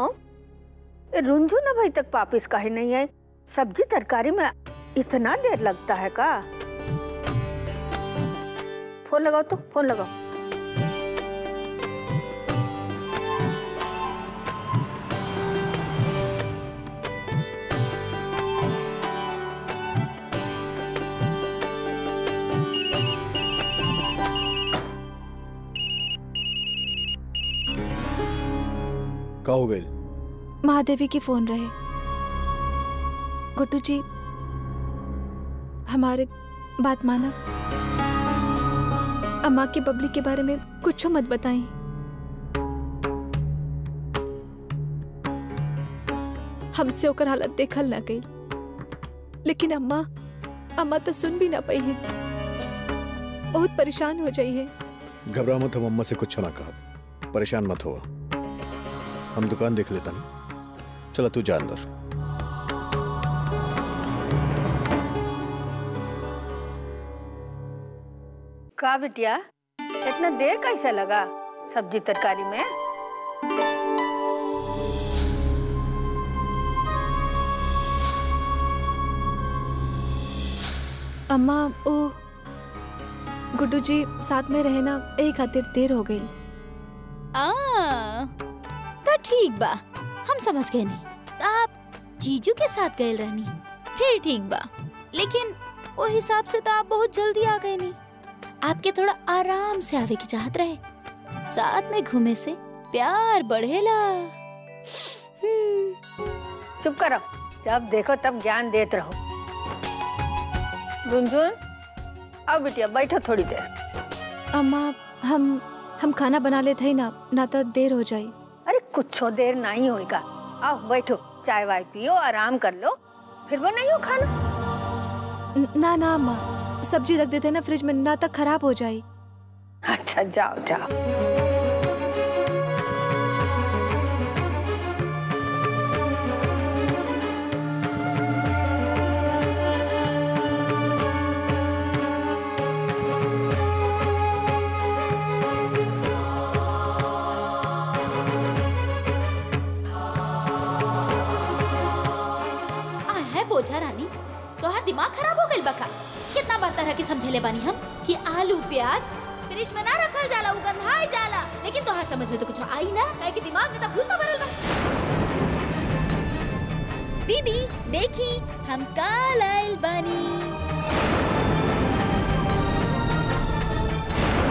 रुंझू ना भाई तक वापिस काहे नहीं है? सब्जी तरकारी में इतना देर लगता है का? फोन लगाओ तो, फोन लगाओ। का हो गई? महादेवी की फोन रहे। गुड्डू जी हमारे बात माना, अम्मा की बबली के बारे में कुछ मत बताएं। हमसे होकर हालत देखल ना गई, लेकिन अम्मा तो सुन भी ना पाई है, बहुत परेशान हो जाई है। घबरा मत, हम अम्मा से कुछ ना कहा, परेशान मत हो। हम दुकान देख लेता नहीं। चला तू जा अंदर। का बिटिया, इतना देर कैसे लगा सब्जी तरकारी में? अम्मा ओ गुड्डू जी साथ में रहना एक खातिर देर हो गई। तो ठीक बा, हम समझ गए नहीं। आप जीजू के साथ गए रहनी, फिर ठीक बा, लेकिन वो हिसाब से तो आप बहुत जल्दी आ गए नहीं। आपके थोड़ा आराम से आवे की चाहत रहे। साथ में घूमे से प्यार बढ़ेला। चुप करो, जब देखो तब ज्ञान देते रहो। रुंझुन, आओ बिटिया बैठो थोड़ी देर। अम्मा हम खाना बना लेते हैं ना तो देर हो जाए। अरे कुछ देर नहीं होएगा, आओ बैठो, चाय वाय पियो, आराम कर लो, फिर बनाइयो खाना। ना अम्मा, सब्जी रख देते ना फ्रिज में, ना तक खराब हो जाए। अच्छा जाओ जाओ। बोझा रानी, तोहार दिमाग खराब हो गइल बका। कितना बार तरह के समझेले बानी हम कि आलू प्याज फ्रिज में ना रखल जाला, उ गंधाई जाला, लेकिन तोहार समझ में तो कुछ आई ना, काहे कि दिमाग में तो भूसा भरल बा। दीदी देखी हम का लाइल बानी।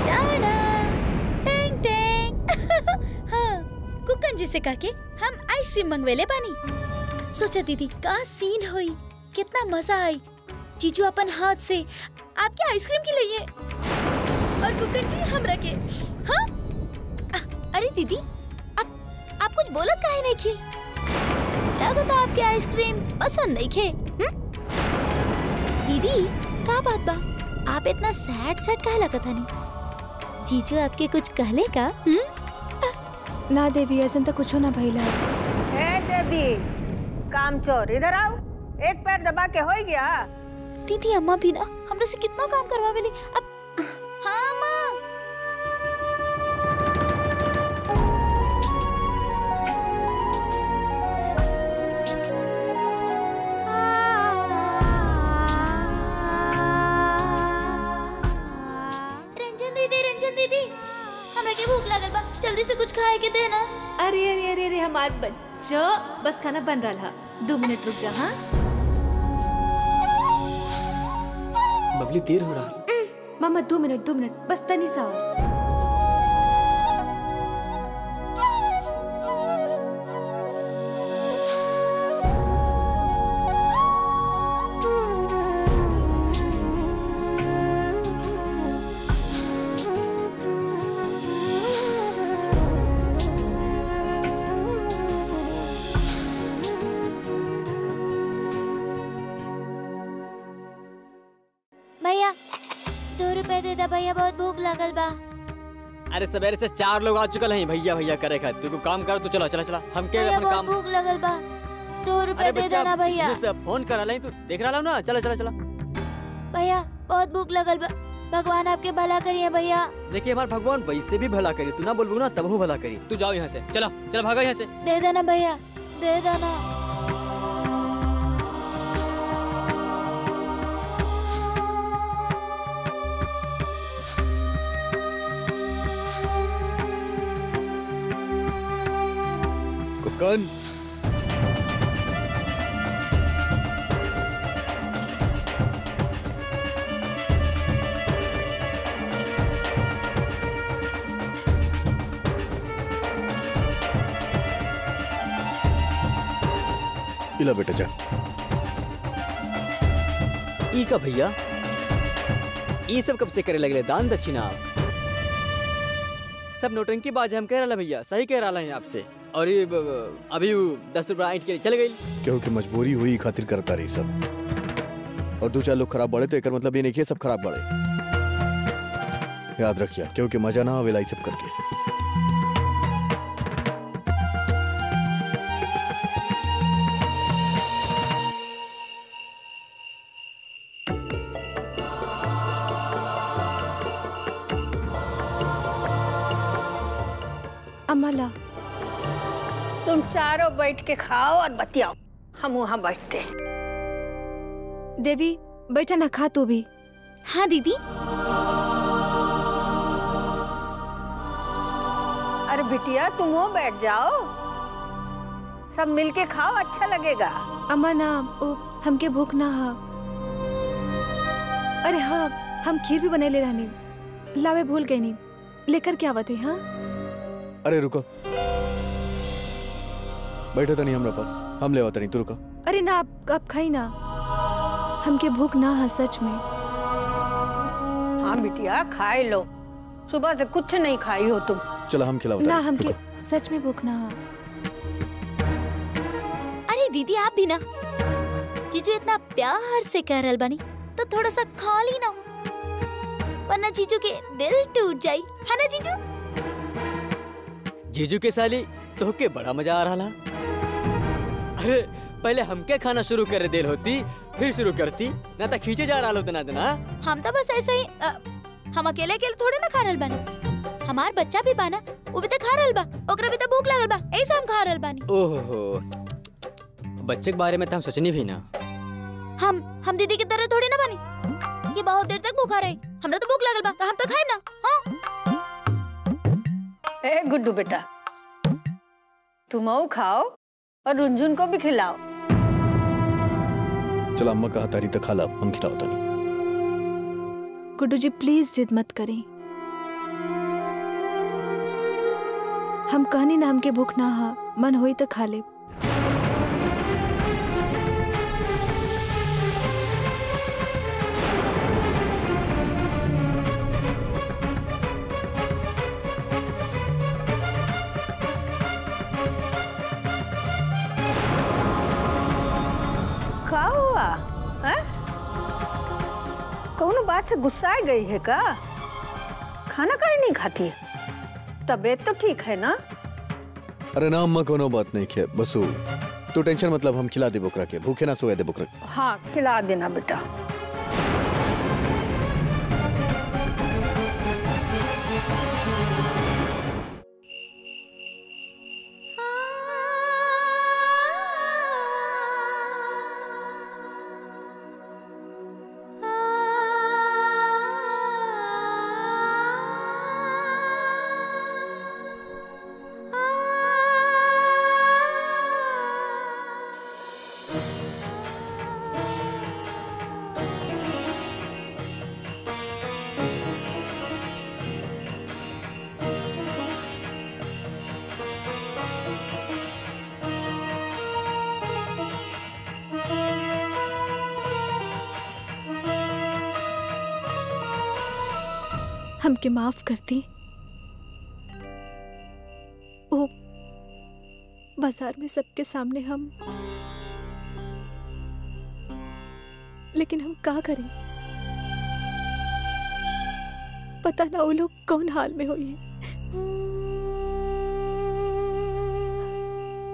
Tada tang tang. हाँ, कुकन जी से कह के हम आइसक्रीम मंगवेले बानी। सोचा दीदी का सीन होई, कितना मजा आई। जीजू अपन हाथ से आपके आइसक्रीम खिलाइए और कुकन जी हमरा के। हाँ अरे दीदी, आप कुछ बोलत काहे नहीं की? लगता आपके आइसक्रीम पसंद नहीं खे। दीदी का बात बा, आप इतना सैड काहे लगत हनी? जीजू आपके कुछ कहले का? ना देवी, ऐसा तो कुछ ना भइला। ए देवी, काम चोर, इधर आओ। एक पैर दबा के हो गया। दीदी अम्मा भी ना हमरा से कितना काम करवावेली। अब हाँ माँ, रंजन दीदी हमरा के भूख लागल बा, जल्दी से कुछ खाए के दे ना। अरे अरे अरे अरे हमार बच्चो, बस खाना बन रहा है, 2 मिनट रुक जा। हाँ बबली देर हो रहा है। मामा 2 मिनट बस तनी सा और। भैया 2 रुपए दे दा भैया, बहुत भूख लगल बा। अरे सवेरे से 4 लोग आ चुकल हैं भैया भैया करे खातिर। तू काम कर, तू चला चला चला हम के भैया अपन बहुत काम। भूख लगल बा, 2 रुपए दे देना भैया। मुझसे फोन करा ले, तू देख रहा ना। चला चला चला भैया बहुत भूख लगल बा, भगवान आपके भला करिए भैया। देखिए हमारे भगवान वैसे भी भला करी, तू ना बोलबू ना तब वो भला करी। तू जाओ यहाँ से, चला चला भागा यहाँ से। दे देना भैया, दे देना। कुकन इला बेटा जा। ई का भैया ये सब कब से करे लगले दान दक्षिणा? सब नोटंकी बाज हम कह रहा भैया, सही कह रहा है आपसे। और ये अभी 10 रुपया ईंट के लिए चले गई। क्योंकि मजबूरी हुई खातिर करता रही सब। और 2-4 लोग खराब बढ़े तो एक मतलब ये नहीं कि सब खराब बढ़े। याद रखिए क्योंकि मजा ना आवेला सब करके। अमला तुम चारों बैठ के खाओ और बतियाओ, हम वहाँ बैठते हैं। देवी बैठा ना, खा तू भी। हाँ दीदी। अरे बिटिया तुम वो बैठ जाओ, सब मिलके खाओ, अच्छा लगेगा। अम्मा ना, ओ हमके भूख ना हा। अरे हाँ, हम खीर भी बने ले रहनी, लावे भूल गई नहीं, लेकर क्या आवत है? हाँ अरे रुको, बैठो तो नहीं हमारे पास, हम ले आवत नहीं, तू रुको। अरे ना, आप खाई ना, हमके भूख ना है सच में। हाँ बिटिया खाए लो, सुबह से कुछ नहीं खाई हो तुम। चलो हम खिलाओ ना, हमके सच में भूख ना है। अरे दीदी आप भी ना, जीजू इतना प्यार से कह रहल बानी तो थोड़ा सा खा ली ना, वरना जीजू के दिल टूट जाई, है ना जीजू? जीजू के साली तो के बड़ा मजा आ रहा। अरे पहले हमके खाना शुरू करे देल होती, फिर शुरू करती ना, तो खींचे जा रहा होता ना देना। हम तो बस ऐसे ही हम अकेले थोड़े ना खा रहल बानी, हमार बच्चा भी बाना, वो भी तो खा रहल बा, ओकरा भी तो भूख लागल बा, ऐसे हम खा रहल बानी। ओहो, बच्चे के बारे में तो हम सोचनी भी ना। हम दीदी की तरह थोड़ी ना बानी, ये बहुत देर तक भूखा रही, हमरा तो भूख लागल बा, तो हम तो खाए ना। हाँ ए गुड्डू बेटा, तुम खाओ और रुंझुन को भी खिलाओ। चलो अम्मा कहा तारी तो खा ला, हम खिलाओ तो नहीं। गुड्डू जी प्लीज जिद मत करें, हम कहनी ना हमके भूख ना हा, मन होई तो खा ले। क्या हुआ है? कौन बात से गुस्सा गई है का? खाना काहे नहीं खाती है? तबीयत तो ठीक है ना? अरे ना अम्मा कोनो बात नहीं है, बस तू टेंशन मतलब हम खिला दे बुकरा के, भूखे ना सोए दे बुकरा। हाँ खिला देना बेटा। हमके माफ कर दी। ओ बाजार में सबके सामने हम, लेकिन हम क्या करें? पता ना वो लोग कौन हाल में हुई है।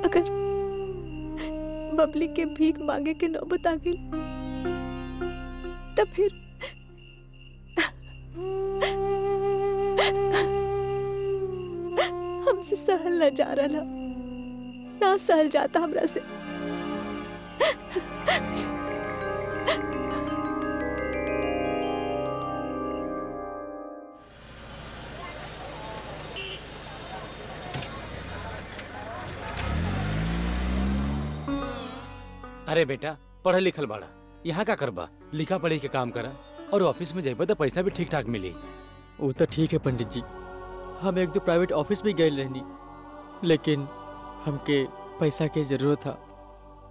अगर बबली के भीख मांगे के नौबत आ गई तब फिर हमसे सहल न जा रहा, ना सहल जाता हमरा से। अरे बेटा, पढ़ल लिखल बाड़ा, यहाँ का करबा? लिखा पढ़ी के काम करा और ऑफिस में जाइबा तो पैसा भी ठीक ठाक मिली। वो तो ठीक है पंडित जी, हम एक दो प्राइवेट ऑफिस भी गए रहनी, लेकिन हमके पैसा की जरूरत था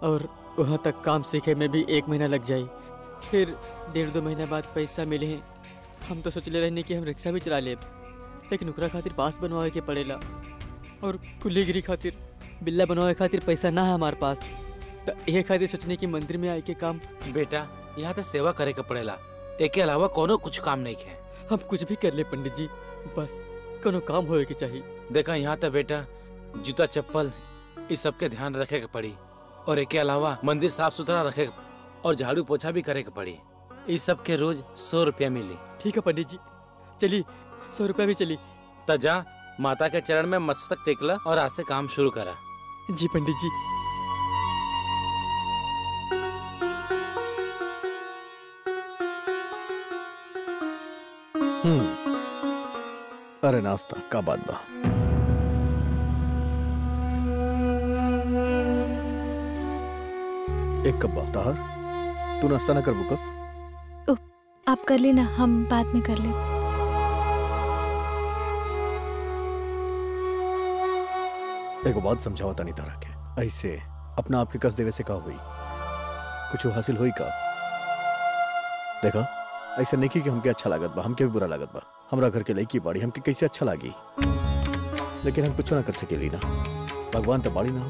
और वहाँ तक काम सीखे में भी 1 महीना लग जाए, फिर 1.5-2 महीना बाद पैसा मिले हैं। हम तो सोचले रहनी कि हम रिक्शा भी चला लेब, लेकिन ओकरा खातिर पास बनवाए के पड़ेला और कुलीगिरी खातिर, बिल्ला बनवाए खातिर पैसा ना है हमारे पास। तो ये खातिर सोचने की मंदिर में आए के काम। बेटा, यहाँ तो सेवा करे के पड़ेला, एक अलावा कोनो कुछ काम नहीं है। हम कुछ भी कर ले पंडित जी, बस कोनो काम होए के चाहिए। देखा, यहाँ तो बेटा जूता चप्पल इस सब के ध्यान रखे के पड़ी और एक अलावा मंदिर साफ सुथरा रखे और झाड़ू पोछा भी करे के पड़ी। इस सब के रोज 100 रुपया मिली। ठीक है पंडित जी, चली 100 रुपया भी चली। तजा माता के चरण में मस्तक टेकला और आज से काम शुरू करा। जी पंडित जी। अरे नाश्ता का बात बा? एक कप ताहर, तू नाश्ता ना कर बुका? आप कर लेना, हम बाद में कर ले। एक बात समझावा तानी तारा के, ऐसे अपना आपके कस देवे से का हुई? कुछ हासिल हुई का? देखा, ऐसा नहीं कि हमके अच्छा लागत बा, हमके भी बुरा लागत बा। हमरा घर के लड़की बाड़ी, हमके कैसे अच्छा लागी, लेकिन हम कुछ ना कर सकेली ना। भगवान तो बाड़ी ना हो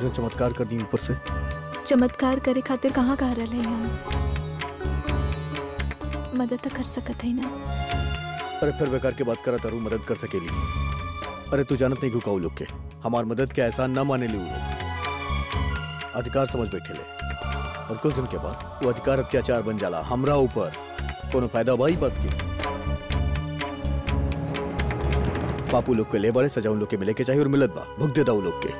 जो चमत्कार कर दी ऊपर से। चमत्कार करे खातिर कहाँ कह रहे हैं हम? मदद तो कर सकत है ना। अरे फिर बेकार के बात करा तारू, मदद कर सकेली? अरे तू जानत नहीं घुकाऊ लोग के, हमार मदद के एहसान ना माने ली वो लोग, अधिकार समझ बैठे ले, और कुछ दिन के बाद वो अधिकार अत्याचार बन जाला हमरा ऊपर। कोनो फायदा बाई बात की? पापू लोग के ले बारे सजा उन लोग के मिले के चाहिए और मिलत बा, भुग दे दा लोग के।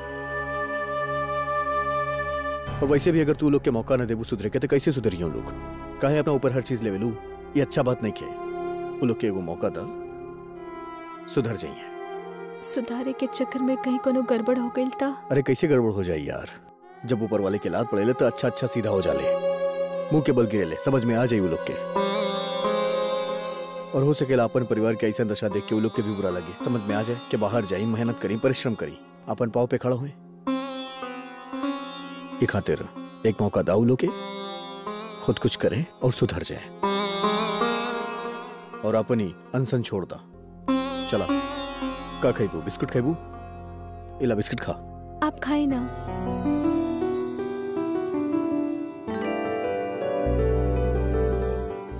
और वैसे भी अगर तू लोग के मौका न देबू सुधरे के तो कैसे सुधरियो लोग? काहे अपना ऊपर हर चीज लेवे लू? ये अच्छा बात नहीं के। वो लोग के एगो मौका दा, सुधर जाइए। सुधारे के चक्कर में कहीं कोनो गड़बड़ हो गई था? अरे कैसे गड़बड़ हो जाए यार, जब ऊपर वाले के लात पड़ेले तो अच्छा अच्छा सीधा हो जाले, मुंह के बल गिरेले, समझ में आ जाए वो लोग के। और हो सकेला अपन परिवार के ऐसा दशा देख के वो लोग के भी बुरा लगे, समझ में आ जाए कि बाहर जाई, मेहनत करी, परिश्रम करी, अपन पाँव पे खड़ा हुए। ये खातिर एक मौका दाऊ लोग के खुद कुछ करे और सुधर जाए, और अपनी अनसन छोड़ दा। चला, का खाइबू? बिस्कुट खाइबू? इला बिस्कुट खा। आप खाए ना।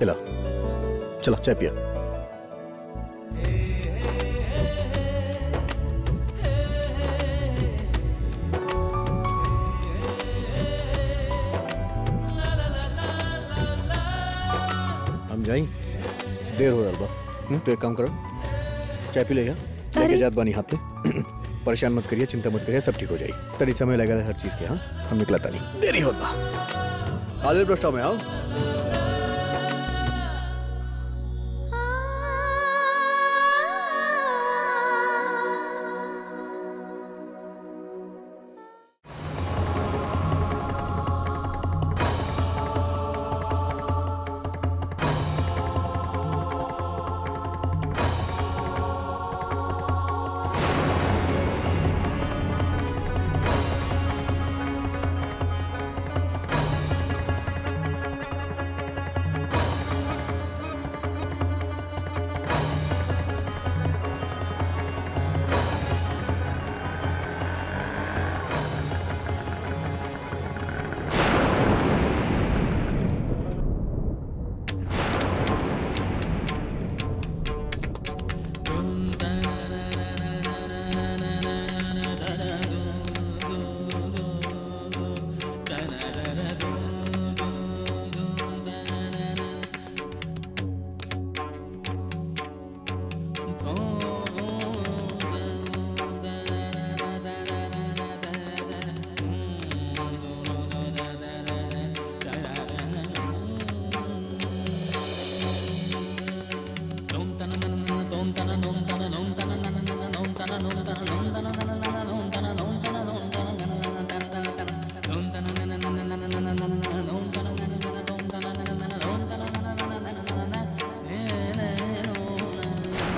इला, चला चाय पिया। हम जाई, देर हो रहा बा। तो एक काम करो, चाय पी लेगा, लेके जात बानी हाथ में। परेशान मत करिए, चिंता मत करिए, सब ठीक हो जाए। तरी समय लगेगा हर चीज के। हाँ, हम निकला था नहीं, देरी होता। कॉलेज बस स्टॉप में आओ।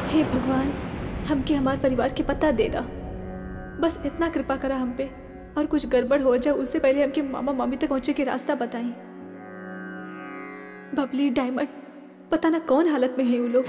हे भगवान, हमके हमारे परिवार के पता दे दा। बस इतना कृपा करा हम पे, और कुछ गड़बड़ हो जाए उससे पहले हमके मामा मामी तक पहुंचे के रास्ता बताई। बबली, डायमंड, पता ना कौन हालत में है वो लोग।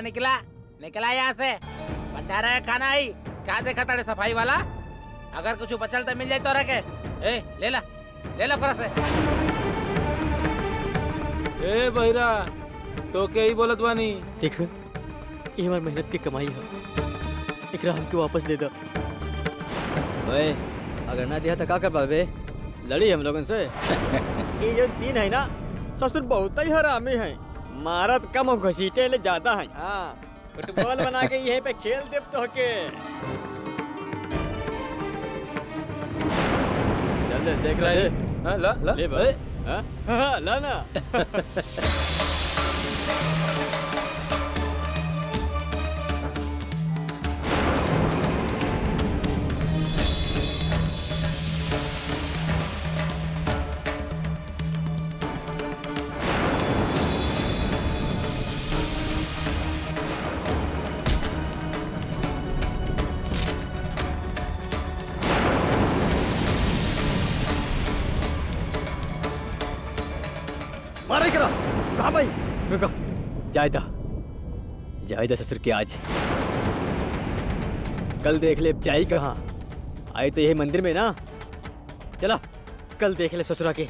निकला निकला यहाँ से, भंडारा है खाना आई। क्या देखा तारे सफाई वाला? अगर कुछ बचल तो मिल जाए तो रखे। ले ला कोरा से। ए बहिरा, तो क्या ही बोलत बानी? देख, ये हमारी मेहनत की कमाई है, एकरा हमके वापस दे दो। ओए, अगर ना दिया तो क्या कर पावे? लड़ी हम लोगन से। ये जो तीन है ना, ससुर बहुत ही हरामी है। मारत कम और घसीटे ले ज्यादा है। हाँ, फुटबॉल बना के यहीं पे खेल दे तो के। चल ले, देख रहे हैं? हाँ, ला ले भाई। हाँ, ला ना। मारे करा कहा भाई? रुको, जायदा ससुर के आज कल देख ले जाई कहाँ। आए तो यही मंदिर में ना, चला कल देख ले ससुरा के।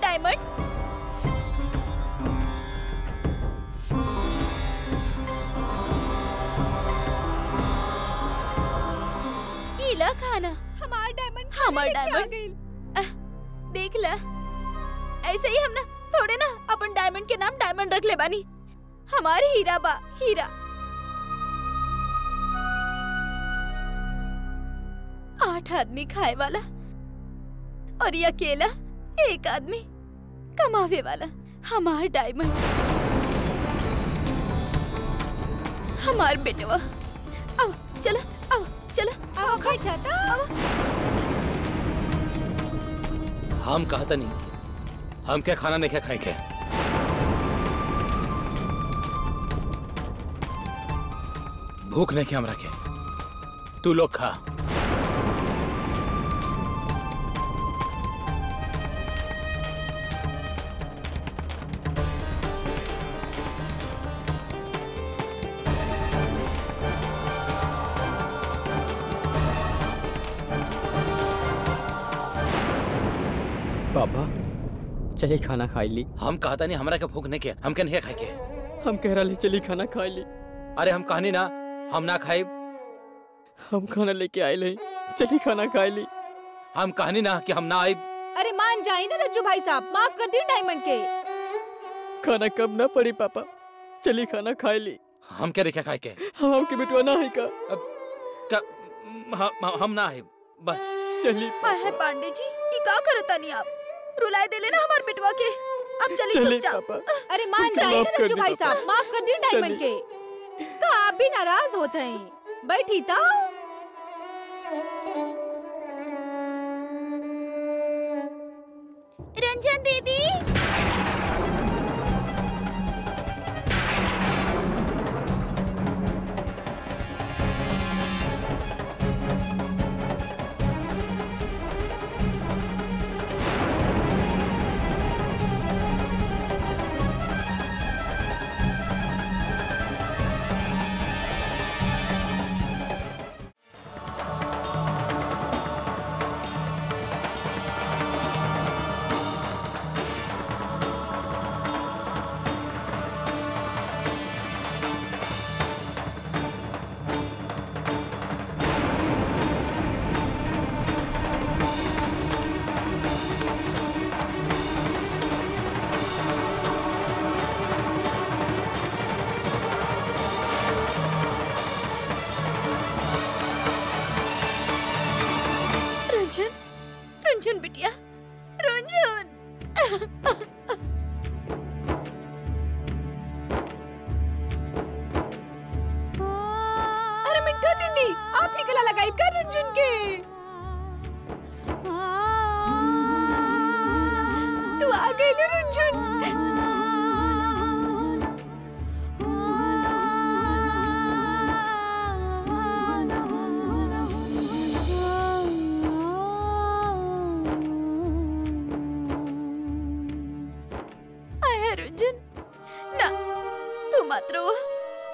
डायमंड, पीला खाना। हमार डायमंड देख ला, ऐसे ही हम ना थोड़े ना अपन डायमंड के नाम डायमंड रख ले बानी। हमारे हीरा बा, हीरा। 8 आदमी खाए वाला और ये अकेला 1 आदमी कमावे वाला। हमार डायमंड, हमार बेटवा। आओ चलो, आओ चलो, आओ खाई जाता। हम कहता नहीं, हम क्या खाना नहीं क्या खाए क्या? भूख नहीं क्या हम रखे, तू लोग खा। पापा चलिए खाना खाई ली। हम कहता नहीं हमारा क्या भूख नहीं किया, हम क्या नहीं खाए के? हम कह रहा चलिए खाना खाई ली। अरे हम कहानी ना, हम ना खाए। हम खाना लेके आए ले, चली खाना खाए ली। हम कहनी ना कि हम ना आए। अरे मान जाए ना रज्जू भाई साहब, माफ कर दी डायमंड के। खाना कब ना पड़ी पापा, चली खाना खाए ली। हम क्या रेखा खाए के? हम के बिटवा ना है का? हम ना आए बस। चली है पांडे जी, ये का करता नहीं आप? रुलाए दे लेना हमार बिटवा के। अब चली चुपचाप। अरे मान जाए ना रज्जू भाई साहब, माफ कर दी डायमंड के। तो आप भी नाराज होते हैं। बैठी था। रंजन दीदी, रंजन बिटिया, रंजन। अरे मिट्टू दीदी, आप ही गला लगाई कर रंजन के। तू आ गई ना रंजन।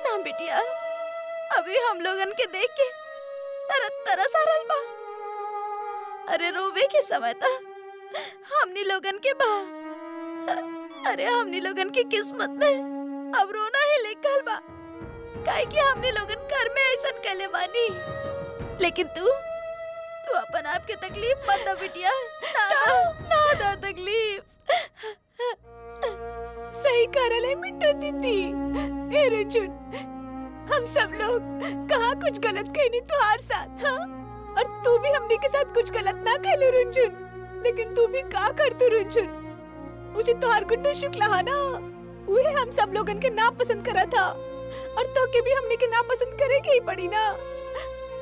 ना बिटिया, अभी हम लोगन के देख के तरस आ रहल बा। अरे रोवे के समय था हमनी लोगन के बा। अरे हमनी लोगन की किस्मत में अब रोना ही लिखल बा, काहे कि हमनी लोगन घर में ऐसन कहले बानी। लेकिन तू अपन आप के तकलीफ मत दे बिटिया। ना तकलीफ। सही कह रहे मिट्टू दीदी। ए रंजन, हम सब लोग कहाँ कुछ गलत कहनी तुहार साथ, हाँ? और तू भी हमने के साथ कुछ गलत ना कहले रंजन। लेकिन तू भी का कर तू रंजन? मुझे तुहार गुड्डू शुक्ला है ना, वही हम सब लोगन के ना पसंद करा था, और तो के भी हमने के ना पसंद करेगी ही पड़ी ना।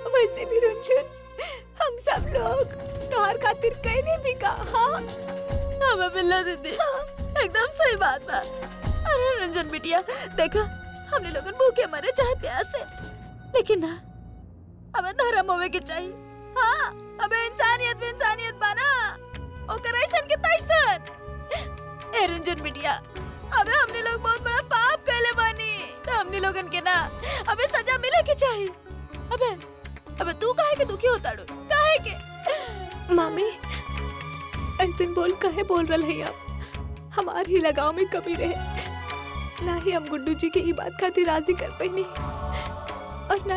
वैसे भी रंजन, हम सब लोग तुहार खातिर कहले भी का, हाँ? हाँ बिल्ला दीदी, एकदम सही बात है। अरे रंजन बिटिया, देखा हमने लोगन भूखे मरे चाहे प्यासे, लेकिन ना अबे धर्म होवे के चाहिए। हाँ, अबे इंसानियत बाना, ओकर ऐसन के तैसन। ए रंजन बिटिया, अबे हमने लोग बहुत बड़ा पाप कैले बानी, तो हमने लोगन के ना अबे सजा मिले के चाहिए। अबे तू काहे के दुखी होता डो? काहे के? मामी ऐसे काहे बोल रहे हैं आप? हमारे ही लगाव में कमी रहे, ना ही हम गुड्डू जी के ये बात खातिर राजी कर पाई, और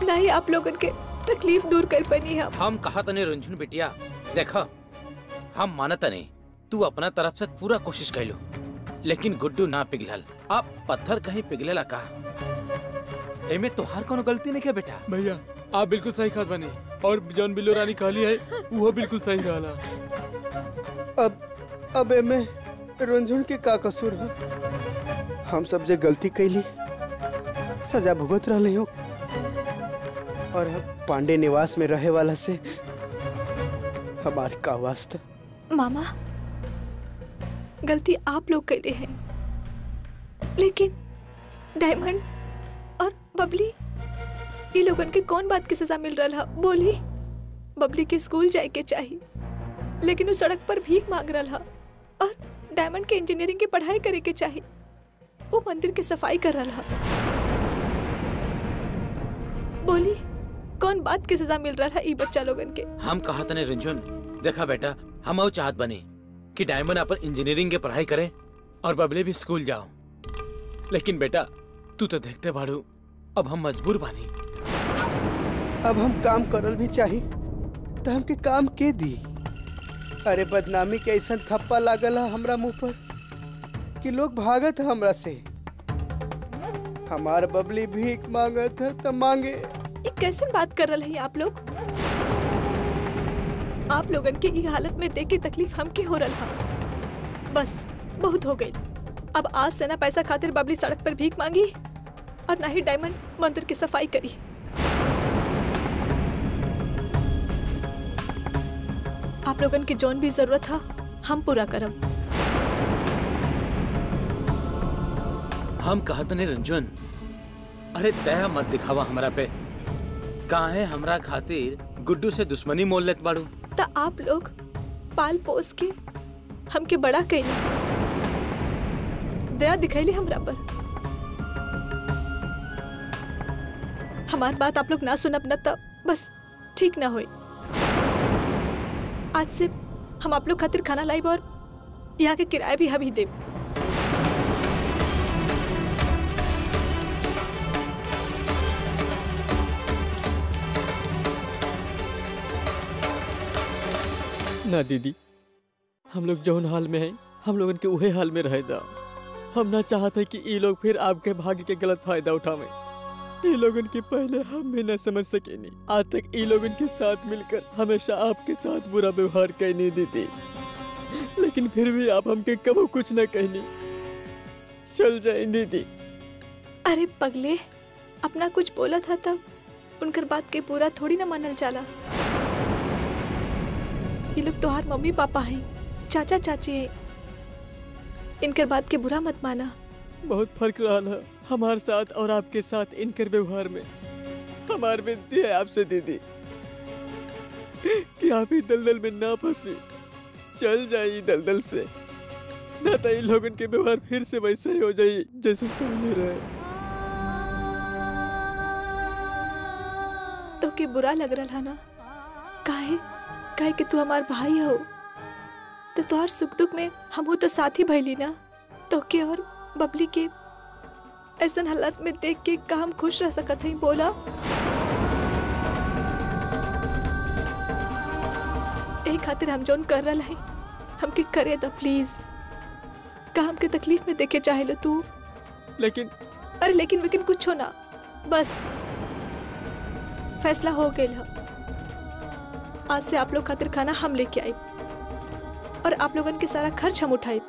ना ही आप लोगन के तकलीफ दूर कर पानी। हम कहा तने रंजन बिटिया, देखा हम मानता नहीं, तू अपना तरफ से पूरा कोशिश कर लो, लेकिन गुड्डू ना पिघलल। आप पत्थर कहीं पिघलेला का? एमे तोहार कोनो गलती नहीं क्या बेटा? भैया आप बिल्कुल सही खास बने, और जौन बिल्लो रानी कहली है वो बिल्कुल सही रहला। अब एमे रंजन के का कसूर है? हम सब जे गलती कैली सजा भुगत रहे हो, और अब पांडे निवास में रहे वाला से हमारे का वास्ता? मामा गलती आप लोग करे हैं, लेकिन डायमंड और बबली ये लोगन के कौन बात की सजा मिल रहा? बोली बबली के स्कूल जाए के चाहिए, लेकिन वो सड़क पर भीख मांग रहा, और डायमंड के इंजीनियरिंग की पढ़ाई करे के चाहिए, वो मंदिर की सफाई कर रहा। बोली कौन बात की सजा मिल रहा है ये बच्चा लोगन के? हम कहा तने रंजन, देखा बेटा, हम चाहत बने कि डायमंड अपन इंजीनियरिंग के पढ़ाई करे और बबले भी स्कूल जाओ, लेकिन बेटा तू तो देखते बाड़ू अब हम मजबूर बानी। अब हम काम करल भी चाही तो हमके काम के दी। अरे बदनामी के ऐसा थप्पा लागल है हमरा मुंह पर कि लोग भागत है हमरा से। हमार बबली भीख मांगत है तो मांगे। ये कैसे बात कर रहे हैं आप लोग? आप लोगन के ये हालत में देख के तकलीफ हमके हो रहा। बस बहुत हो गई। अब आज से ना पैसा खातिर बबली सड़क पर भीख मांगी और ना ही डायमंड मंदिर की सफाई करी। आप लोगन की जौन भी जरूरत था हम पूरा करब। हम कहत ने रंजन, अरे दया मत दिखावा हमरा पे। काहे हमरा खातिर गुड्डू से दुश्मनी मोल लेत बाड़ू? तो आप लोग पाल पोस के हमके बड़ा कैली, दया दिखैली हमरा पर। हमार बात आप लोग ना सुनब न तब बस ठीक ना होई। आज से हम आप लोग खातिर खाना लाइब और यहाँ के किराया भी हम ही देब। ना दीदी, हम लोग जौन हाल में हैं हम लोगन के उहे हाल में रहे दा। हम ना चाहते कि ये लोग फिर आपके भाग्य के गलत फायदा उठावें। ये लोगन के पहले हम भी न समझ सके नहीं। आज तक ये लोगन के साथ मिलकर हमेशा आपके साथ बुरा व्यवहार कहनी दीदी, लेकिन फिर भी आप हमके कबो कुछ न कहनी। चल जाए दीदी। अरे पगले, अपना कुछ बोला था तब उनकर बात के पूरा थोड़ी ना मानल जाला। ये लोग तोहार मम्मी पापा हैं, चाचा चाची हैं। इनकर बात के बुरा मत माना। बहुत फर्क रहा है हमारे साथ और आपके साथ इनकर व्यवहार में। हमारी विनती है आपसे दीदी कि आप ही दलदल में ना फंसी। चल जाइए दलदल से, ना तो इन लोगों के व्यवहार फिर से वैसे ही हो जाए जैसे पहले रहे। तो के बुरा लग रहा ना? काहे काहे कि तू हमार भाई हो, तो तोहर सुख दुख में हम हो तो साथ ही भइली ना। तो के और बबली के ऐसा हालत में देख के का हम खुश रह सकत हई? बोला। यही खातिर हम जोन कर रहा है हमके करे दा प्लीज। का हमके तकलीफ में देखे चाहे लो तू? लेकिन अरे लेकिन कुछ हो ना, बस फैसला हो गया। आज से आप लोग खातिर खाना हम लेके आए और आप लोगन के सारा खर्च हम उठाए।